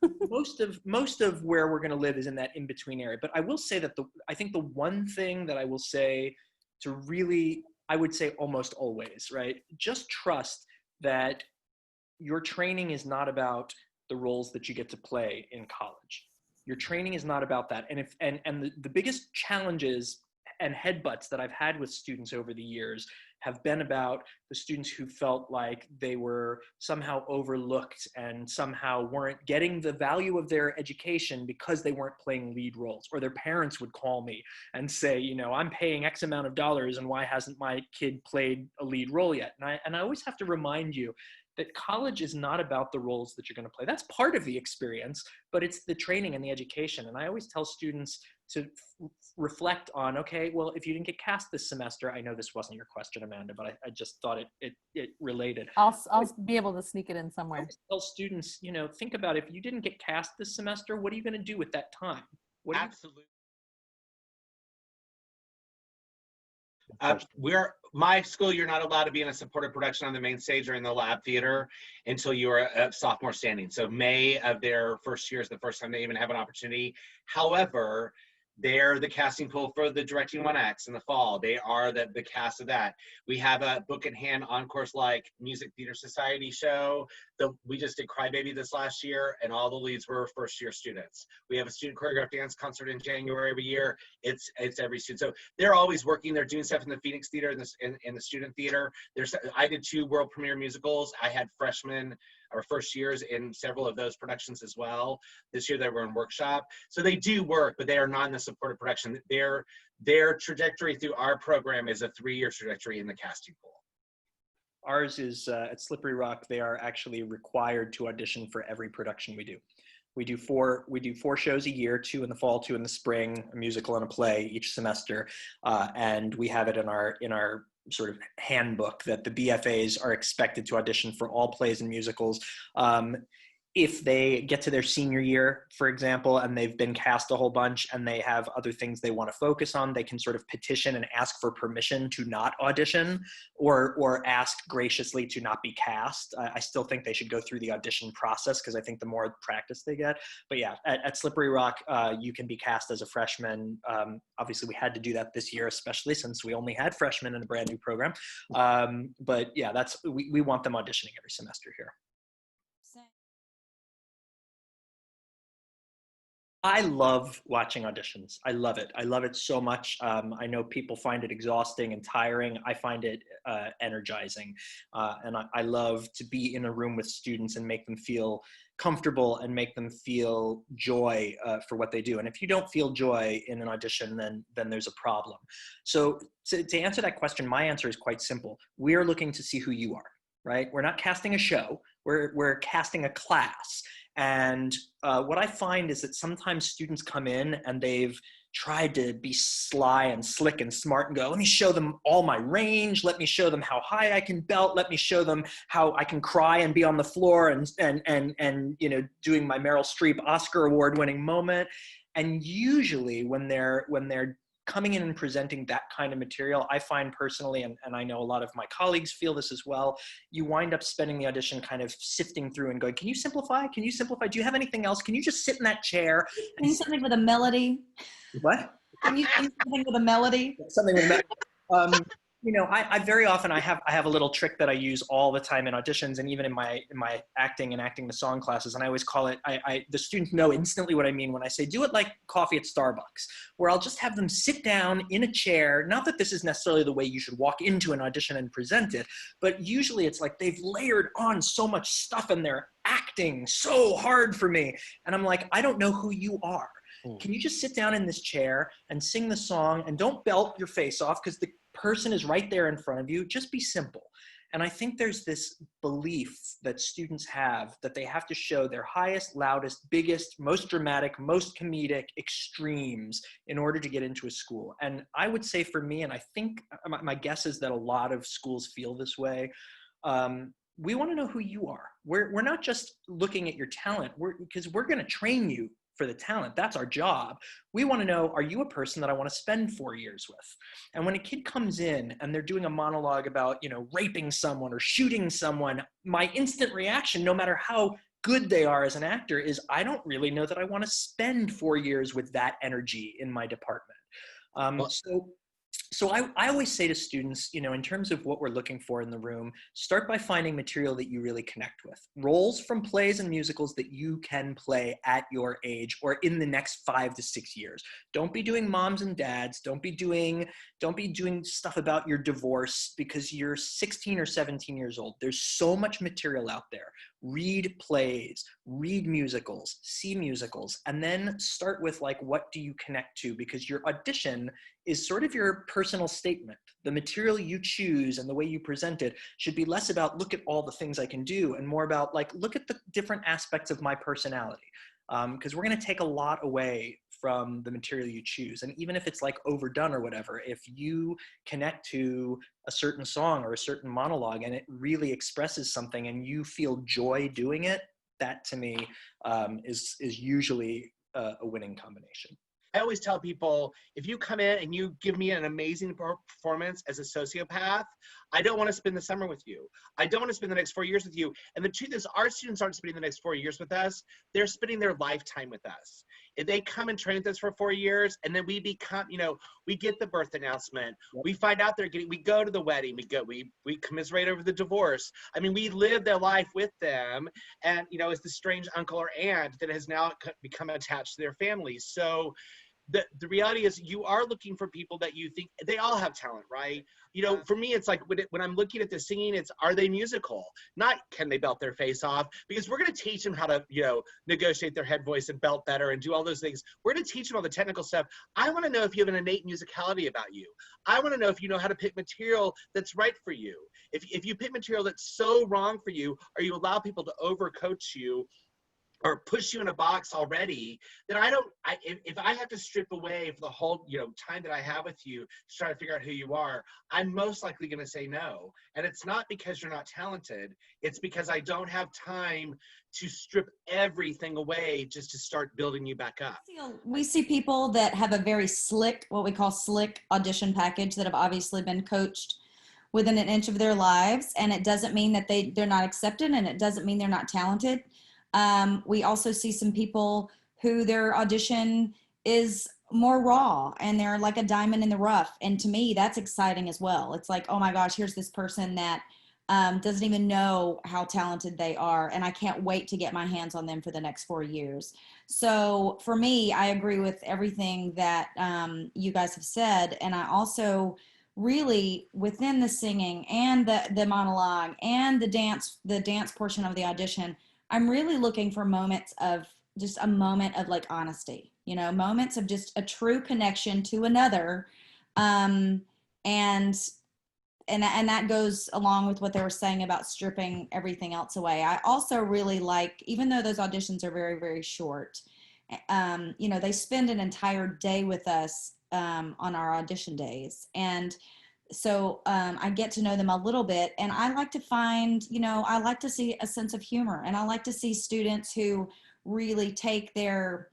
most of where we're going to live is in that in-between area. But I will say that I think the one thing that I will say to really, I would say almost always, right? Just trust that your training is not about the roles that you get to play in college. Your training is not about that. And the biggest challenges and headbutts that I've had with students over the years have been about the students who felt like they were somehow overlooked and somehow weren't getting the value of their education because they weren't playing lead roles. Or their parents would call me and say, I'm paying X amount of dollars and why hasn't my kid played a lead role yet? And I always have to remind you that college is not about the roles that you're going to play. That's part of the experience, but it's the training and the education. And I always tell students to reflect on, okay, well, if you didn't get cast this semester, I know this wasn't your question, Amanda, but I just thought it related. I'll be able to sneak it in somewhere. I always tell students, think about if you didn't get cast this semester, what are you going to do with that time? Absolutely. My school, you're not allowed to be in a supported production on the main stage or in the lab theater until you are a sophomore standing. So May of their first year is the first time they even have an opportunity. However, they're the casting pool for the Directing 1X in the fall. They are the cast of that. We have a book in hand on-course like Music Theater Society show. We just did Crybaby this last year, and all the leads were first-year students. We have a student choreographed dance concert in January every year. It's every student. So they're always working. They're doing stuff in the Phoenix Theater and in the student theater. I did 2 world premiere musicals. I had freshmen or first years in several of those productions as well. This year they were in workshop. So they do work, but they are not in the supported production. Their trajectory through our program is a 3-year trajectory in the casting pool. Ours is at Slippery Rock. They are actually required to audition for every production we do. We do 4 shows a year, 2 in the fall, 2 in the spring, a musical and a play each semester. And we have it in our sort of handbook that the BFAs are expected to audition for all plays and musicals. If they get to their senior year, for example, and they've been cast a whole bunch and they have other things they want to focus on, they can sort of petition and ask for permission to not audition or ask graciously to not be cast. I still think they should go through the audition process because I think the more practice they get. But yeah, at Slippery Rock, you can be cast as a freshman. Obviously, we had to do that this year, especially since we only had freshmen in a brand new program. But yeah, we want them auditioning every semester here. I love watching auditions. I love it. I love it so much. I know people find it exhausting and tiring. I find it energizing. And I love to be in a room with students and make them feel comfortable and make them feel joy for what they do. And if you don't feel joy in an audition, then there's a problem. So to answer that question, my answer is quite simple. We are looking to see who you are, right? We're not casting a show. We're casting a class. And what I find is that sometimes students come in and they've tried to be sly and slick and smart and go, let me show them all my range. Let me show them how high I can belt. Let me show them how I can cry and be on the floor and you know, doing my Meryl Streep Oscar award winning moment. And usually when they're coming in and presenting that kind of material, I find personally, and I know a lot of my colleagues feel this as well, you wind up spending the audition kind of sifting through and going, can you simplify? Can you simplify? Do you have anything else? Can you just sit in that chair? Sing something with a melody. What? Can you sing something with a melody? Something with melody. You know, I very often I have a little trick that I use all the time in auditions and even in my acting the song classes, and I always call it, the students know instantly what I mean when I say do it like coffee at Starbucks, where I'll just have them sit down in a chair. Not that this is necessarily the way you should walk into an audition and present it, but usually it's like they've layered on so much stuff and they're acting so hard for me, and I'm like, I don't know who you are. Can you just sit down in this chair and sing the song, and don't belt your face off because the person is right there in front of you. Just be simple. And I think there's this belief that students have that they have to show their highest, loudest, biggest, most dramatic, most comedic extremes in order to get into a school. And I would say for me, and I think my guess is that a lot of schools feel this way, we want to know who you are. We're not just looking at your talent, because we're going to train you for the talent. That's our job. We want to know, are you a person that I want to spend 4 years with? And when a kid comes in and they're doing a monologue about, you know, raping someone or shooting someone, my instant reaction, no matter how good they are as an actor, is I don't really know that I want to spend 4 years with that energy in my department. So I always say to students, you know, in terms of what we're looking for in the room, start by finding material that you really connect with. Roles from plays and musicals that you can play at your age or in the next 5 to 6 years. Don't be doing moms and dads. Don't be doing stuff about your divorce because you're 16 or 17 years old. There's so much material out there. Read plays, read musicals, see musicals, and then start with like, what do you connect to? Because your audition is sort of your personal statement. The material you choose and the way you present it should be less about look at all the things I can do and more about like, look at the different aspects of my personality. Because we're going to take a lot away from the material you choose. And even if it's like overdone or whatever, if you connect to a certain song or a certain monologue and it really expresses something and you feel joy doing it, that to me is usually a winning combination. I always tell people, if you come in and you give me an amazing performance as a sociopath, I don't want to spend the summer with you. I don't want to spend the next 4 years with you. And the truth is, our students aren't spending the next 4 years with us. They're spending their lifetime with us. If they come and train with us for 4 years, and then we become, you know, we get the birth announcement. Yep. We find out we go to the wedding. We commiserate over the divorce. I mean, we live their life with them. And, you know, it's the strange uncle or aunt that has now become attached to their families. So the reality is you are looking for people that you think they all have talent, right? You know, for me, it's like when I'm looking at the singing, it's, are they musical? Not can they belt their face off? Because we're going to teach them how to, you know, negotiate their head voice and belt better and do all those things. We're going to teach them all the technical stuff. I want to know if you have an innate musicality about you. I want to know if you know how to pick material that's right for you. If you pick material that's so wrong for you, or you allow people to overcoach you, or push you in a box already, then if I have to strip away for the whole, you know, time that I have with you to try to figure out who you are, I'm most likely going to say no. And it's not because you're not talented. It's because I don't have time to strip everything away just to start building you back up. We see people that have a very slick, what we call slick audition package that have obviously been coached within an inch of their lives. And it doesn't mean that they're not accepted, and it doesn't mean they're not talented. We also see some people who their audition is more raw and they're like a diamond in the rough. And to me, that's exciting as well. It's like, oh my gosh, here's this person that doesn't even know how talented they are. And I can't wait to get my hands on them for the next 4 years. So for me, I agree with everything that you guys have said. And I also really, within the singing and the monologue and the dance portion of the audition, I'm really looking for moments of just a moment of like honesty, you know, moments of just a true connection to another. And that goes along with what they were saying about stripping everything else away. I also really like, even though those auditions are very, very short You know, they spend an entire day with us on our audition days. And so I get to know them a little bit, and I like to find, you know, I like to see a sense of humor, and I like to see students who really take their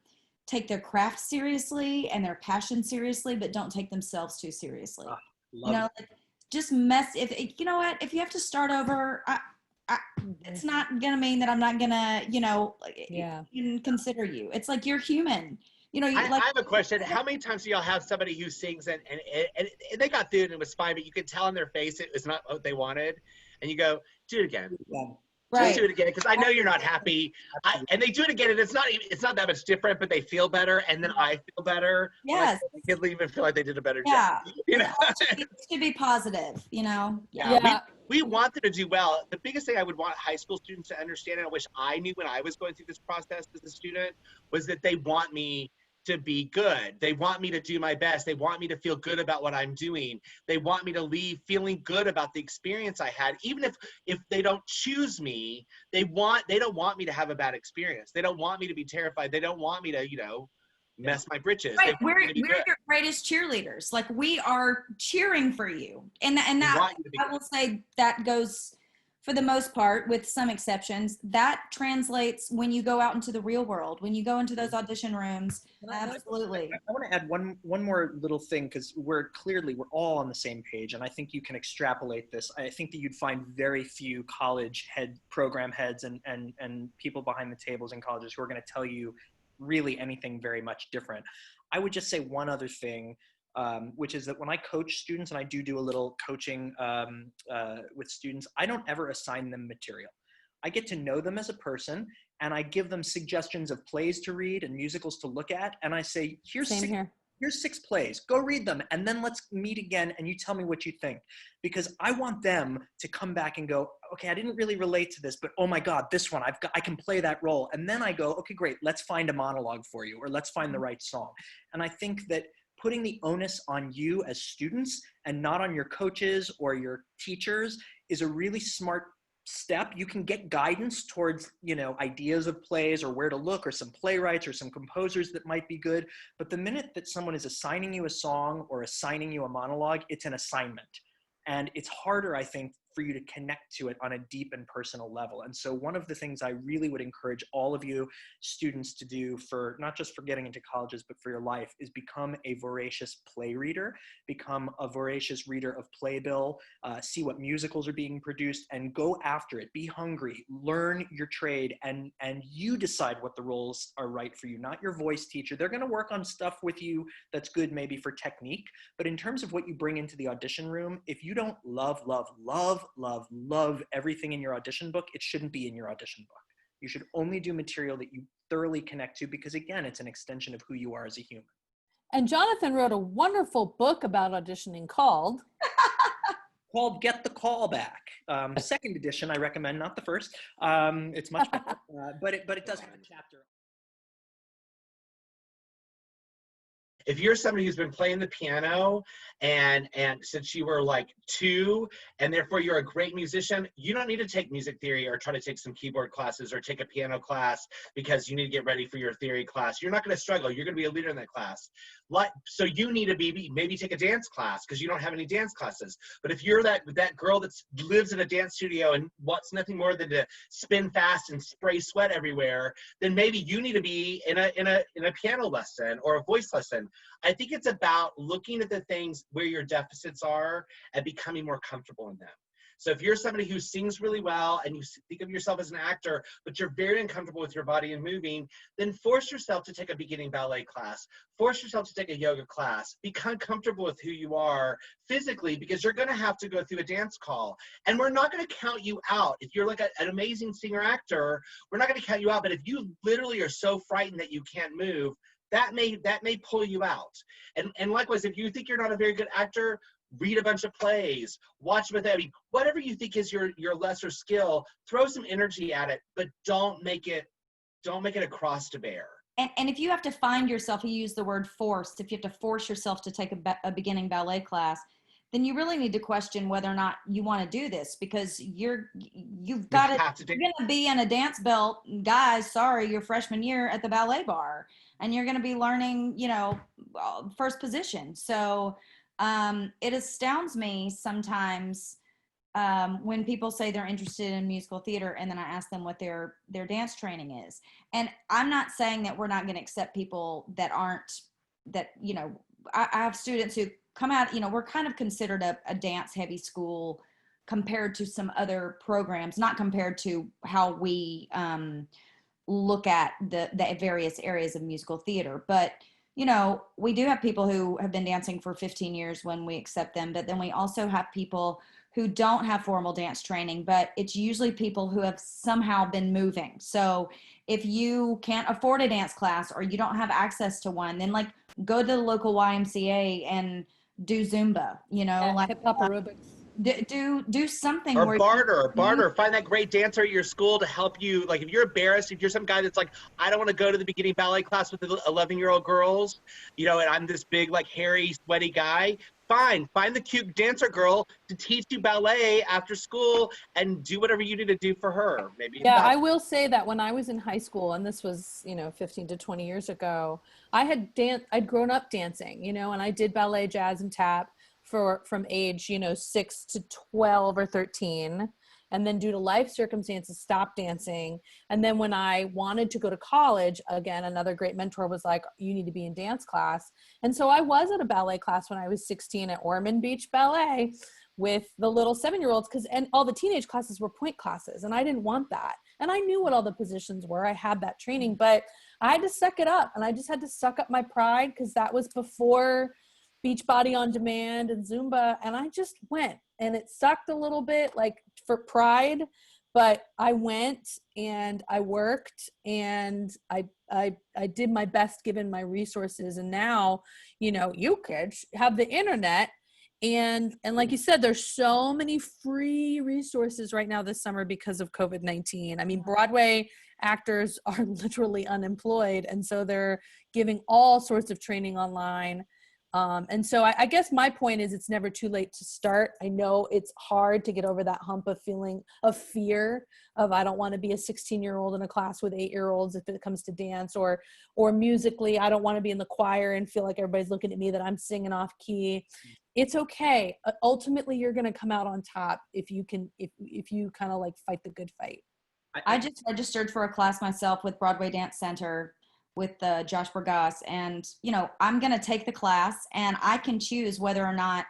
craft seriously and their passion seriously, but don't take themselves too seriously. You know, like, just you know what, if you have to start over, it's not gonna mean that I'm not gonna, you know, even consider you. It's like, you're human. You know, I like, have a question. How many times do y'all have somebody who sings and they got through and it was fine, but you could tell in their face it was not what they wanted, and you go, do it again. right? Just do it again, because I know you're not happy. And they do it again, and it's not that much different, but they feel better, and then I feel better. Yes. Like, the kids even feel like they did a better job. Yeah. You know? It should be positive, you know? Yeah. We want them to do well. The biggest thing I would want high school students to understand, and I wish I knew when I was going through this process as a student, was that they want me to be good. They want me to do my best. They want me to feel good about what I'm doing. They want me to leave feeling good about the experience I had. Even if they don't choose me, they don't want me to have a bad experience. They don't want me to be terrified. They don't want me to, you know, mess my britches. Right. We're good. your greatest cheerleaders. Like, we are cheering for you. And that, I will say, that goes, for the most part, with some exceptions, that translates when you go out into the real world, when you go into those audition rooms. Absolutely. I want to add one more little thing, because we're all on the same page, and I think you can extrapolate this. I think that you'd find very few program heads and people behind the tables in colleges who are going to tell you really anything very much different. I would just say one other thing, which is that when I coach students, and I do a little coaching with students, I don't ever assign them material. I get to know them as a person, and I give them suggestions of plays to read and musicals to look at, and I say, here's 6 plays, go read them, and then let's meet again and you tell me what you think. Because I want them to come back and go, okay, I didn't really relate to this, but oh my God, this one, I can play that role. And then I go, okay, great, let's find a monologue for you, or let's find the right song. And I think that putting the onus on you as students and not on your coaches or your teachers is a really smart step. You can get guidance towards, you know, ideas of plays or where to look, or some playwrights or some composers that might be good. But the minute that someone is assigning you a song or assigning you a monologue, it's an assignment. And it's harder, I think, for you to connect to it on a deep and personal level. And so one of the things I really would encourage all of you students to do, for not just for getting into colleges, but for your life, is become a voracious play reader, become a voracious reader of playbill, see what musicals are being produced, and go after it. Be hungry, learn your trade, and you decide what the roles are right for you, not your voice teacher. They're gonna work on stuff with you that's good maybe for technique, but in terms of what you bring into the audition room, if you don't love everything in your audition book, it shouldn't be in your audition book. You should only do material that you thoroughly connect to, because again, it's an extension of who you are as a human. And Jonathan wrote a wonderful book about auditioning called Get the Call Back. Second edition, I recommend, not the first. It's much better, but it does have a chapter. If you're somebody who's been playing the piano and since you were like 2, and therefore you're a great musician, you don't need to take music theory or try to take some keyboard classes or take a piano class because you need to get ready for your theory class. You're not going to struggle. You're going to be a leader in that class. So you need to maybe take a dance class because you don't have any dance classes. But if you're that girl that lives in a dance studio and wants nothing more than to spin fast and spray sweat everywhere, then maybe you need to be in a piano lesson or a voice lesson. I think it's about looking at the things where your deficits are and becoming more comfortable in them. So if you're somebody who sings really well and you think of yourself as an actor, but you're very uncomfortable with your body and moving, then force yourself to take a beginning ballet class. Force yourself to take a yoga class. Become comfortable with who you are physically, because you're going to have to go through a dance call. And we're not going to count you out. If you're like an amazing singer-actor, we're not going to count you out. But if you literally are so frightened that you can't move, that may pull you out. And likewise, if you think you're not a very good actor, read a bunch of plays, watch with Eddie, whatever you think is your lesser skill, throw some energy at it, but don't make it a cross to bear. And if you have to find yourself, he used the word forced, if you have to force yourself to take a beginning ballet class, then you really need to question whether or not you want to do this, because you've You got have to do. you're going to be in a dance belt, guys, sorry, your freshman year at the ballet bar, and you're going to be learning, first position. So it astounds me sometimes when people say they're interested in musical theater, and then I ask them what their dance training is. And I'm not saying that we're not going to accept people that aren't, that, I have students who come out, we're kind of considered a dance heavy school compared to some other programs, not compared to how we look at the various areas of musical theater. But, we do have people who have been dancing for 15 years when we accept them. But then we also have people who don't have formal dance training, but it's usually people who have somehow been moving. So if you can't afford a dance class or you don't have access to one, then like go to the local YMCA and do Zumba, hip hop aerobics. Do something. Or where barter. Find that great dancer at your school to help you. Like, if you're embarrassed, if you're some guy that's like, I don't want to go to the beginning ballet class with the 11-year-old girls, and I'm this big, like, hairy, sweaty guy, fine. Find the cute dancer girl to teach you ballet after school and do whatever you need to do for her. Maybe. Yeah, I will say that when I was in high school, and this was, 15 to 20 years ago, I'd grown up dancing, and I did ballet, jazz, and tap from age, 6 to 12 or 13. And then due to life circumstances, stopped dancing. And then when I wanted to go to college, again, another great mentor was like, you need to be in dance class. And so I was at a ballet class when I was 16 at Ormond Beach Ballet with the little 7-year-olds, and all the teenage classes were point classes, and I didn't want that. And I knew what all the positions were. I had that training, but I had to suck it up, and I just had to suck up my pride, because that was before Beachbody on Demand and Zumba, and I just went, and it sucked a little bit, like, for pride, but I went and I worked and I did my best given my resources. And now, you kids have the internet, and like you said, there's so many free resources right now this summer because of COVID-19. I mean, Broadway actors are literally unemployed, and so they're giving all sorts of training online. And so I guess my point is, it's never too late to start. I know it's hard to get over that hump of feeling of fear of, I don't want to be a 16-year-old in a class with 8-year-olds if it comes to dance, or musically, I don't want to be in the choir and feel like everybody's looking at me that I'm singing off key. It's okay. Ultimately, you're going to come out on top if you kind of like fight the good fight. I just registered for a class myself with Broadway Dance Center with Josh Burgas, and I'm going to take the class, and I can choose whether or not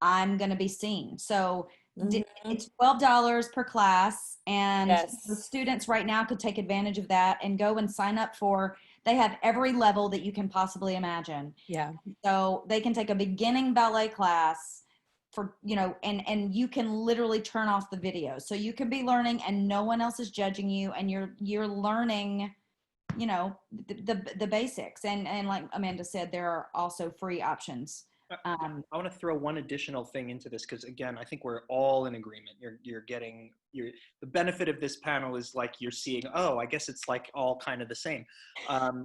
I'm going to be seen. So it's $12 per class, and the students right now could take advantage of that and go and sign up for, they have every level that you can possibly imagine. Yeah. So they can take a beginning ballet class for, and you can literally turn off the video. So you can be learning and no one else is judging you, and you're learning the basics, and like Amanda said, there are also free options. I want to throw one additional thing into this, because again, I think we're all in agreement. You're getting the benefit of this panel is like you're seeing, oh, I guess it's like all kind of the same.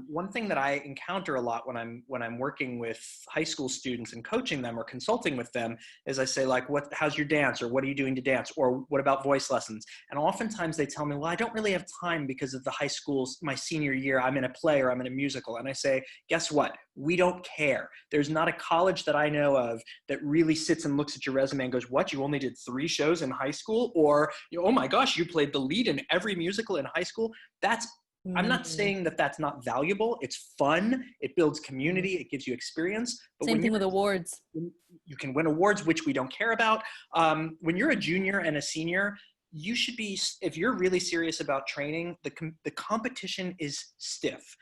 One thing that I encounter a lot when I'm working with high school students and coaching them or consulting with them is I say, like, how's your dance, or what are you doing to dance, or what about voice lessons? And oftentimes they tell me, well, I don't really have time because of the high school, my senior year, I'm in a play or I'm in a musical. And I say, guess what? We don't care. There's not a college that I know of that really sits and looks at your resume and goes, what, you only did 3 shows in high school? Or, oh my gosh, you played the lead in every musical in high school. I'm not saying that that's not valuable. It's fun. It builds community. It gives you experience. But Same thing with awards. You can win awards, which we don't care about. When you're a junior and a senior, you should be, if you're really serious about training, the competition is stiff.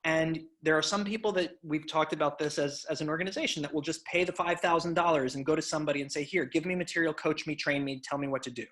And there are some people that we've talked about this as an organization that will just pay the $5,000 and go to somebody and say, here, give me material, coach me, train me, tell me what to do.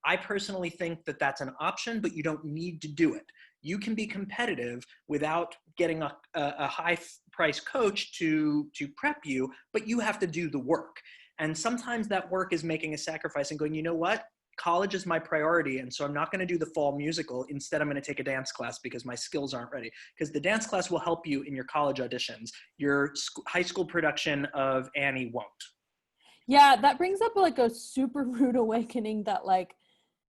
I personally think that that's an option, but you don't need to do it. You can be competitive without getting a high price coach to prep you, but you have to do the work. And sometimes that work is making a sacrifice and going, you know what? College is my priority, and so I'm not going to do the fall musical. Instead, I'm going to take a dance class because my skills aren't ready. Because the dance class will help you in your college auditions. Your high school production of Annie won't. Yeah, that brings up like a super rude awakening that like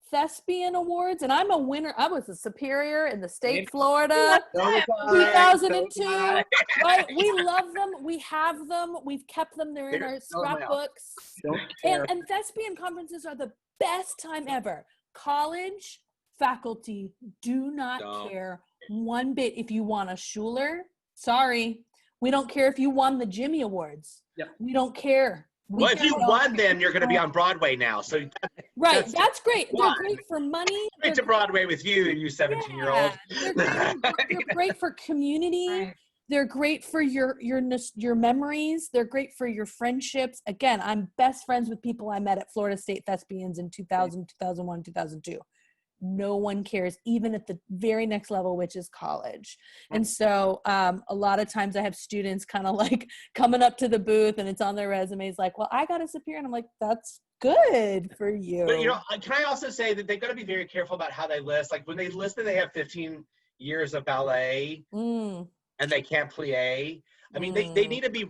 thespian awards, and I'm a winner. I was a superior in the state Florida, So was I. So was 2002. I. Right? We love them. We have them. We've kept them. They're in They're our still in my office. scrapbooks. Don't care. And thespian conferences are the best time ever. College faculty do not Don't. care one bit if you won a Schuler. Sorry. We don't care if you won the Jimmy Awards. Yep. We don't care. Well, if you won them, you're going to be on Broadway now. So Right, that's that's great. They're one. great for money. straight to Broadway with you 17-year-old. They're great for community. Right. They're great for your memories. They're great for your friendships. Again, I'm best friends with people I met at Florida State Thespians in 2000, 2001, 2002. No one cares, even at the very next level, which is college. And so a lot of times I have students kind of like coming up to the booth and it's on their resumes like, well, I got a superior. And I'm like, that's good for you. But, you know, can I also say that they've got to be very careful about how they list? Like when they list that they have 15 years of ballet and they can't plie. I mean, they need to be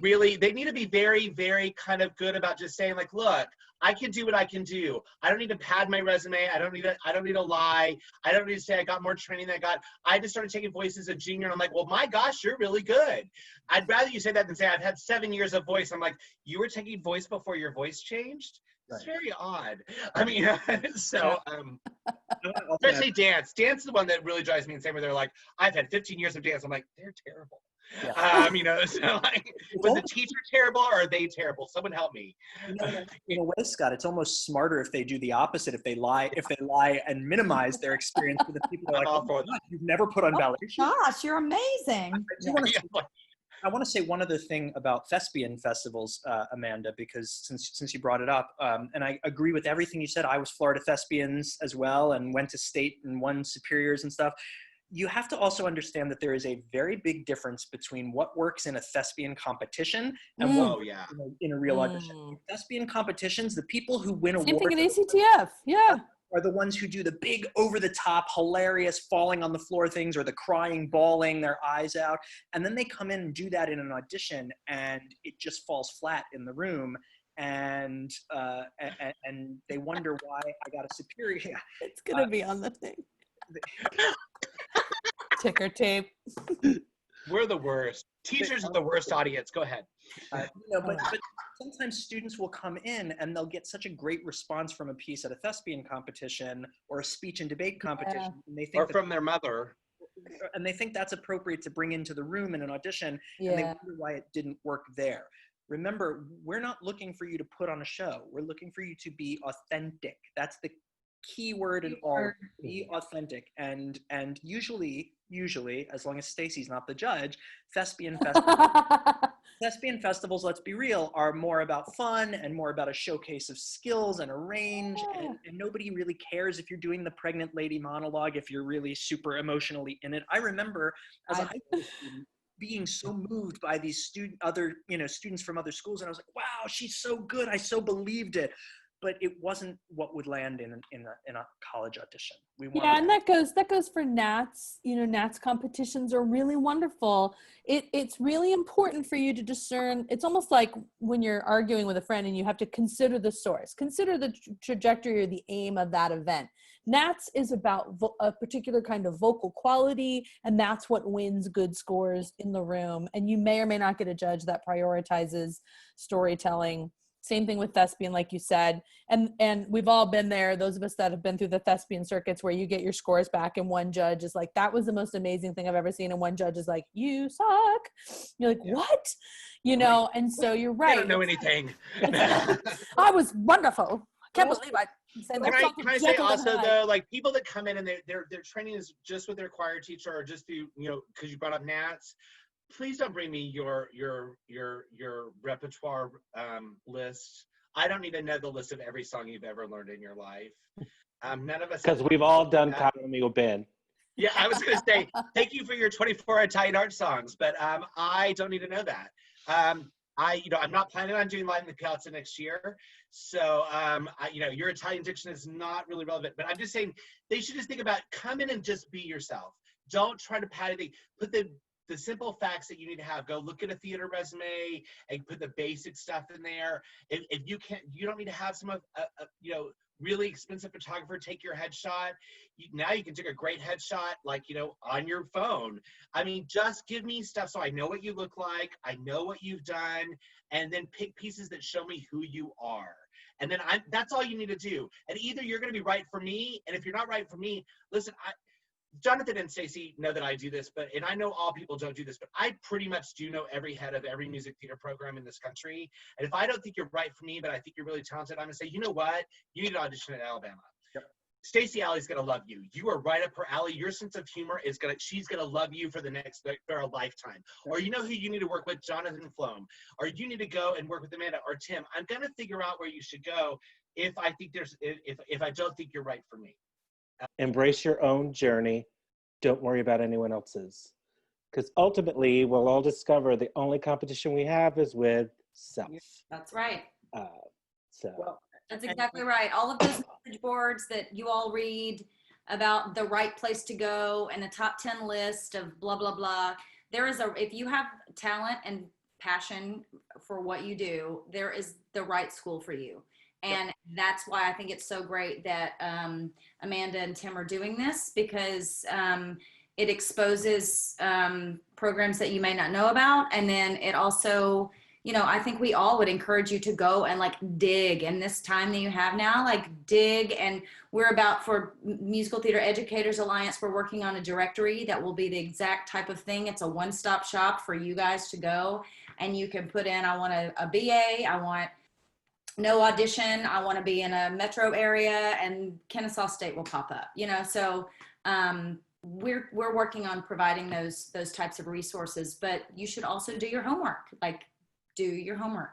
very, very kind of good about just saying like, look, I can do what I can do. I don't need to pad my resume. I don't need to lie. I don't need to say I got more training than I got. I just started taking voice as a junior and I'm like, well, my gosh, you're really good. I'd rather you say that than say I've had 7 years of voice. I'm like, you were taking voice before your voice changed? It's very odd. I mean, so especially dance. Dance is the one that really drives me insane where they're like, I've had 15 years of dance. I'm like, they're terrible. Yeah. You know, so like, was the teacher terrible or are they terrible? Someone help me. In a way, Scott, it's almost smarter if they do the opposite. If they lie and minimize their experience for the people who are like, oh, God, you've never put on ballet. Gosh, you're amazing. I want to say one other thing about thespian festivals, Amanda, because since you brought it up, and I agree with everything you said. I was Florida Thespians as well and went to state and won superiors and stuff. You have to also understand that there is a very big difference between what works in a thespian competition and what works in a real audition. In thespian competitions, the people who win awards— Same thing in ACTF, yeah. Are the ones who do the big over-the-top, hilarious, falling on the floor things or the crying, bawling their eyes out. And then they come in and do that in an audition and it just falls flat in the room. And they wonder why I got a superior. It's going to be on the thing. Ticker tape. We're the worst. Teachers are the worst audience. Go ahead. But sometimes students will come in and they'll get such a great response from a piece at a thespian competition or a speech and debate competition. And they think or from their mother. And they think that's appropriate to bring into the room in an audition. And they wonder why it didn't work there. Remember, we're not looking for you to put on a show. We're looking for you to be authentic. That's the key word in all. Be authentic. And usually, as long as Stacy's not the judge, thespian festivals, let's be real, are more about fun and more about a showcase of skills and a range. And nobody really cares if you're doing the pregnant lady monologue, if you're really super emotionally in it. I remember as a high school student being so moved by these students from other schools. And I was like, wow, she's so good. I so believed it. But it wasn't what would land in a college audition. And that goes for Nats. You know, Nats competitions are really wonderful. It's really important for you to discern. It's almost like when you're arguing with a friend and you have to consider the source, consider the trajectory or the aim of that event. Nats is about a particular kind of vocal quality, and that's what wins good scores in the room. And you may or may not get a judge that prioritizes storytelling. Same thing with thespian, like you said. And we've all been there, those of us that have been through the thespian circuits, where you get your scores back and one judge is like, that was the most amazing thing I've ever seen. And one judge is like, you suck. You're like, what? You know, and so you're right. I don't know anything. I was wonderful. I can't believe I said that. Can I say also though, like people that come in and their training is just with their choir teacher or just through, you know, because you brought up Nats. Please don't bring me your repertoire list. I don't need to know the list of every song you've ever learned in your life. None of us. Because we've all done Conmigo Ben. Yeah, I was going to say thank you for your 24 Italian art songs, but I don't need to know that. I'm not planning on doing Live in the Piazza next year, so your Italian diction is not really relevant. But I'm just saying they should just think about come in and just be yourself. Don't try to put the the simple facts that you need to have. Go look at a theater resume and put the basic stuff in there. If you can't, you don't need to have some of, you know, really expensive photographer take your headshot. Now you can take a great headshot, like, you know, on your phone. I mean, just give me stuff so I know what you look like, I know what you've done, and then pick pieces that show me who you are. And then that's all you need to do. And either you're going to be right for me, and if you're not right for me, listen, Jonathan and Stacy know that I do this, and I know all people don't do this, but I pretty much do know every head of every music theater program in this country. And if I don't think you're right for me, but I think you're really talented, I'm gonna say, you know what? You need to audition at Alabama. Yep. Stacy Alley's gonna love you. You are right up her alley. Your sense of humor she's gonna love you for a lifetime. Or you know who you need to work with? Jonathan Flom. Or you need to go and work with Amanda or Tim. I'm gonna figure out where you should go if I think if I don't think you're right for me. Embrace your own journey. Don't worry about anyone else's. Because ultimately, we'll all discover the only competition we have is with self. That's right. So That's exactly right. All of those message boards that you all read about the right place to go and the top 10 list of blah, blah, blah. If you have talent and passion for what you do, there is the right school for you. And that's why I think it's so great that Amanda and Tim are doing this, because it exposes programs that you may not know about. And then it also, you know, I think we all would encourage you to go and like dig. And this time that you have now, like dig. And for Musical Theater Educators Alliance, we're working on a directory that will be the exact type of thing. It's a one-stop shop for you guys to go. And you can put in, I want a BA, I want no audition, I want to be in a metro area, and Kennesaw State will pop up, you know. So we're working on providing those types of resources, but you should also do your homework. Like, do your homework.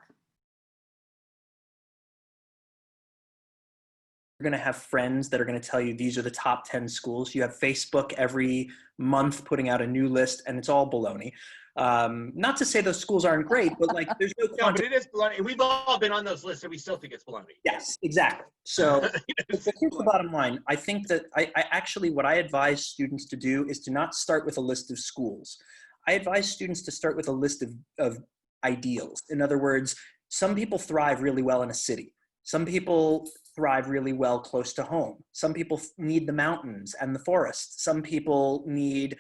You're going to have friends that are going to tell you these are the top 10 schools. You have Facebook every month putting out a new list, and it's all baloney. Not to say those schools aren't great, but like there's no No, but it is baloney. We've all been on those lists and we still think it's baloney. Yes, exactly. So but here's the bottom line. I think that I actually, what I advise students to do is to not start with a list of schools. I advise students to start with a list of ideals. In other words, some people thrive really well in a city. Some people thrive really well close to home. Some people need the mountains and the forest. Some people need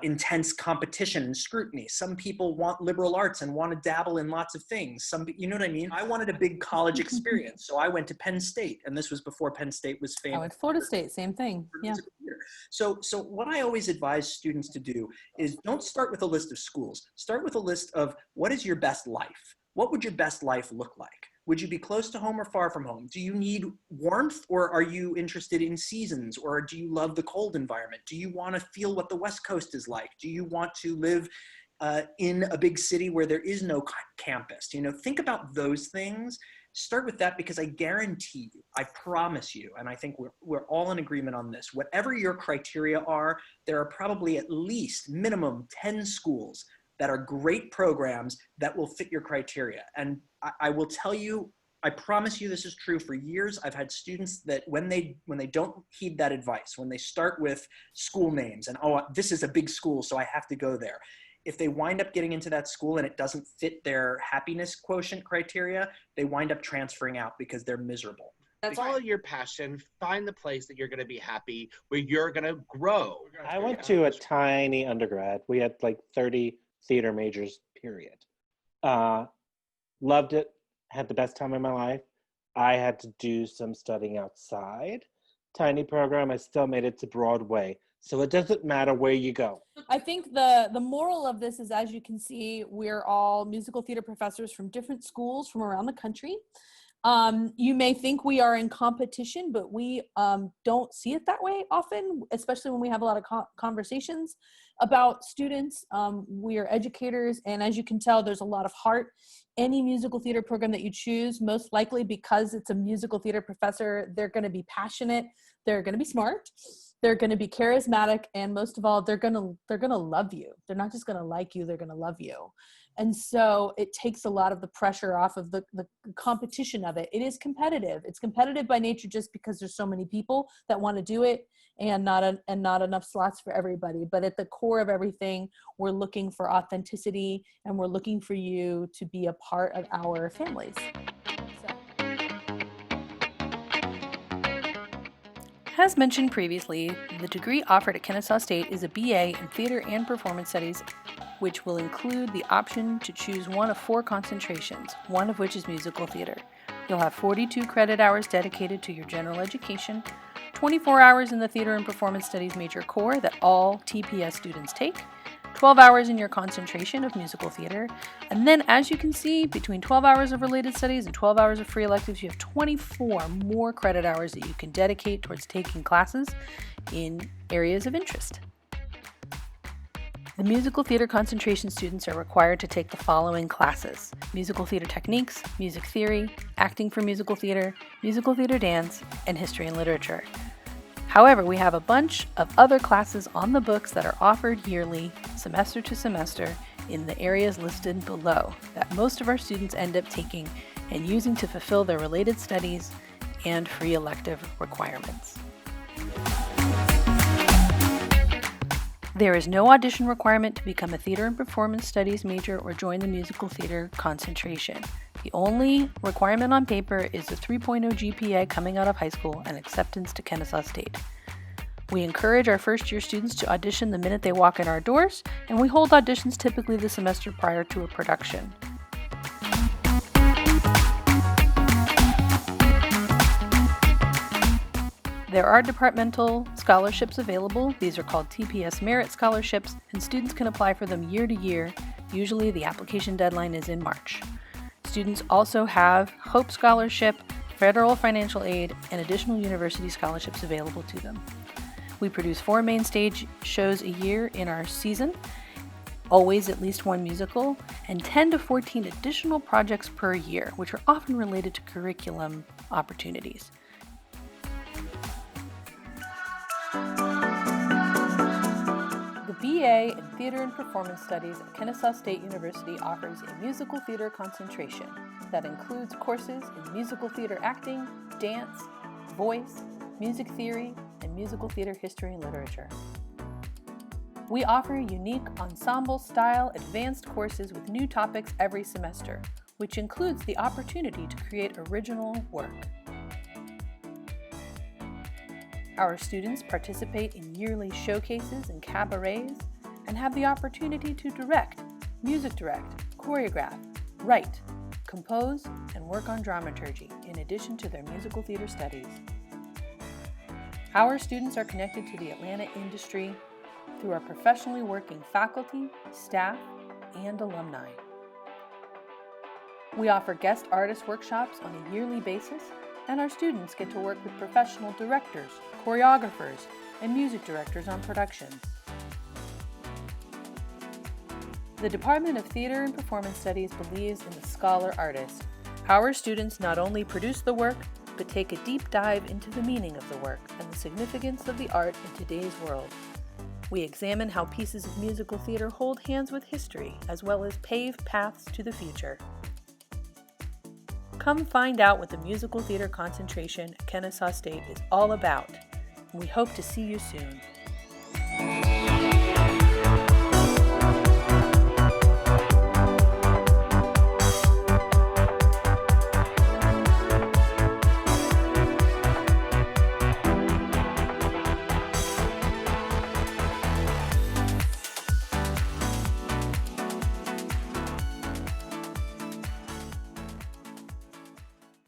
intense competition and scrutiny. Some people want liberal arts and want to dabble in lots of things. You know what I mean? I wanted a big college experience, so I went to Penn State, and this was before Penn State was famous. I went to Florida State, same thing. Yeah. So what I always advise students to do is don't start with a list of schools. Start with a list of what is your best life? What would your best life look like? Would you be close to home or far from home? Do you need warmth, or are you interested in seasons, or do you love the cold environment? Do you want to feel what the West Coast is like? Do you want to live in a big city where there is no campus? You know, think about those things. Start with that, because I guarantee you, I promise you, and I think we're all in agreement on this, whatever your criteria are, there are probably at least minimum 10 schools that are great programs that will fit your criteria. And I will tell you, I promise you this is true. For years, I've had students that when they don't heed that advice, when they start with school names and, oh, this is a big school, so I have to go there. If they wind up getting into that school and it doesn't fit their happiness quotient criteria, they wind up transferring out because they're miserable. Follow your passion, find the place that you're going to be happy, where you're going to grow. I went to a tiny undergrad. We had like 30 theater majors, period. Loved it, had the best time of my life. I had to do some studying outside. Tiny program, I still made it to Broadway. So it doesn't matter where you go. I think the moral of this is, as you can see, we're all musical theater professors from different schools from around the country. You may think we are in competition, but we don't see it that way often, especially when we have a lot of conversations about students. We are educators, and as you can tell, there's a lot of heart. Any musical theater program that you choose, most likely because it's a musical theater professor, they're going to be passionate, they're going to be smart, they're going to be charismatic, and most of all, they're going to love you. They're not just going to like you, they're going to love you. And so it takes a lot of the pressure off of the competition of it. It is competitive. It's competitive by nature just because there's so many people that want to do it and not enough slots for everybody. But at the core of everything, we're looking for authenticity, and we're looking for you to be a part of our families. As mentioned previously, the degree offered at Kennesaw State is a BA in Theater and Performance Studies, which will include the option to choose one of 4 concentrations, one of which is musical theater. You'll have 42 credit hours dedicated to your general education, 24 hours in the Theater and Performance Studies major core that all TPS students take, 12 hours in your concentration of musical theater, and then as you can see, between 12 hours of related studies and 12 hours of free electives, you have 24 more credit hours that you can dedicate towards taking classes in areas of interest. The musical theater concentration students are required to take the following classes: musical theater techniques, music theory, acting for musical theater dance, and history and literature. However, we have a bunch of other classes on the books that are offered yearly, semester to semester, in the areas listed below that most of our students end up taking and using to fulfill their related studies and free elective requirements. There is no audition requirement to become a Theater and Performance Studies major or join the musical theater concentration. The only requirement on paper is a 3.0 GPA coming out of high school and acceptance to Kennesaw State. We encourage our first-year students to audition the minute they walk in our doors, and we hold auditions typically the semester prior to a production. There are departmental scholarships available. These are called TPS Merit Scholarships, and students can apply for them year to year. Usually the application deadline is in March. Students also have Hope Scholarship, federal financial aid, and additional university scholarships available to them. We produce 4 main stage shows a year in our season, always at least 1 musical, and 10 to 14 additional projects per year, which are often related to curriculum opportunities. The BA in Theater and Performance Studies at Kennesaw State University offers a musical theater concentration that includes courses in musical theater acting, dance, voice, music theory, and musical theater history and literature. We offer unique ensemble-style advanced courses with new topics every semester, which includes the opportunity to create original work. Our students participate in yearly showcases and cabarets and have the opportunity to direct, music direct, choreograph, write, compose, and work on dramaturgy in addition to their musical theater studies. Our students are connected to the Atlanta industry through our professionally working faculty, staff, and alumni. We offer guest artist workshops on a yearly basis, and our students get to work with professional directors, choreographers, and music directors on productions. The Department of Theater and Performance Studies believes in the scholar artist. Our students not only produce the work, but take a deep dive into the meaning of the work and the significance of the art in today's world. We examine how pieces of musical theater hold hands with history, as well as pave paths to the future. Come find out what the musical theater concentration at Kennesaw State is all about. We hope to see you soon.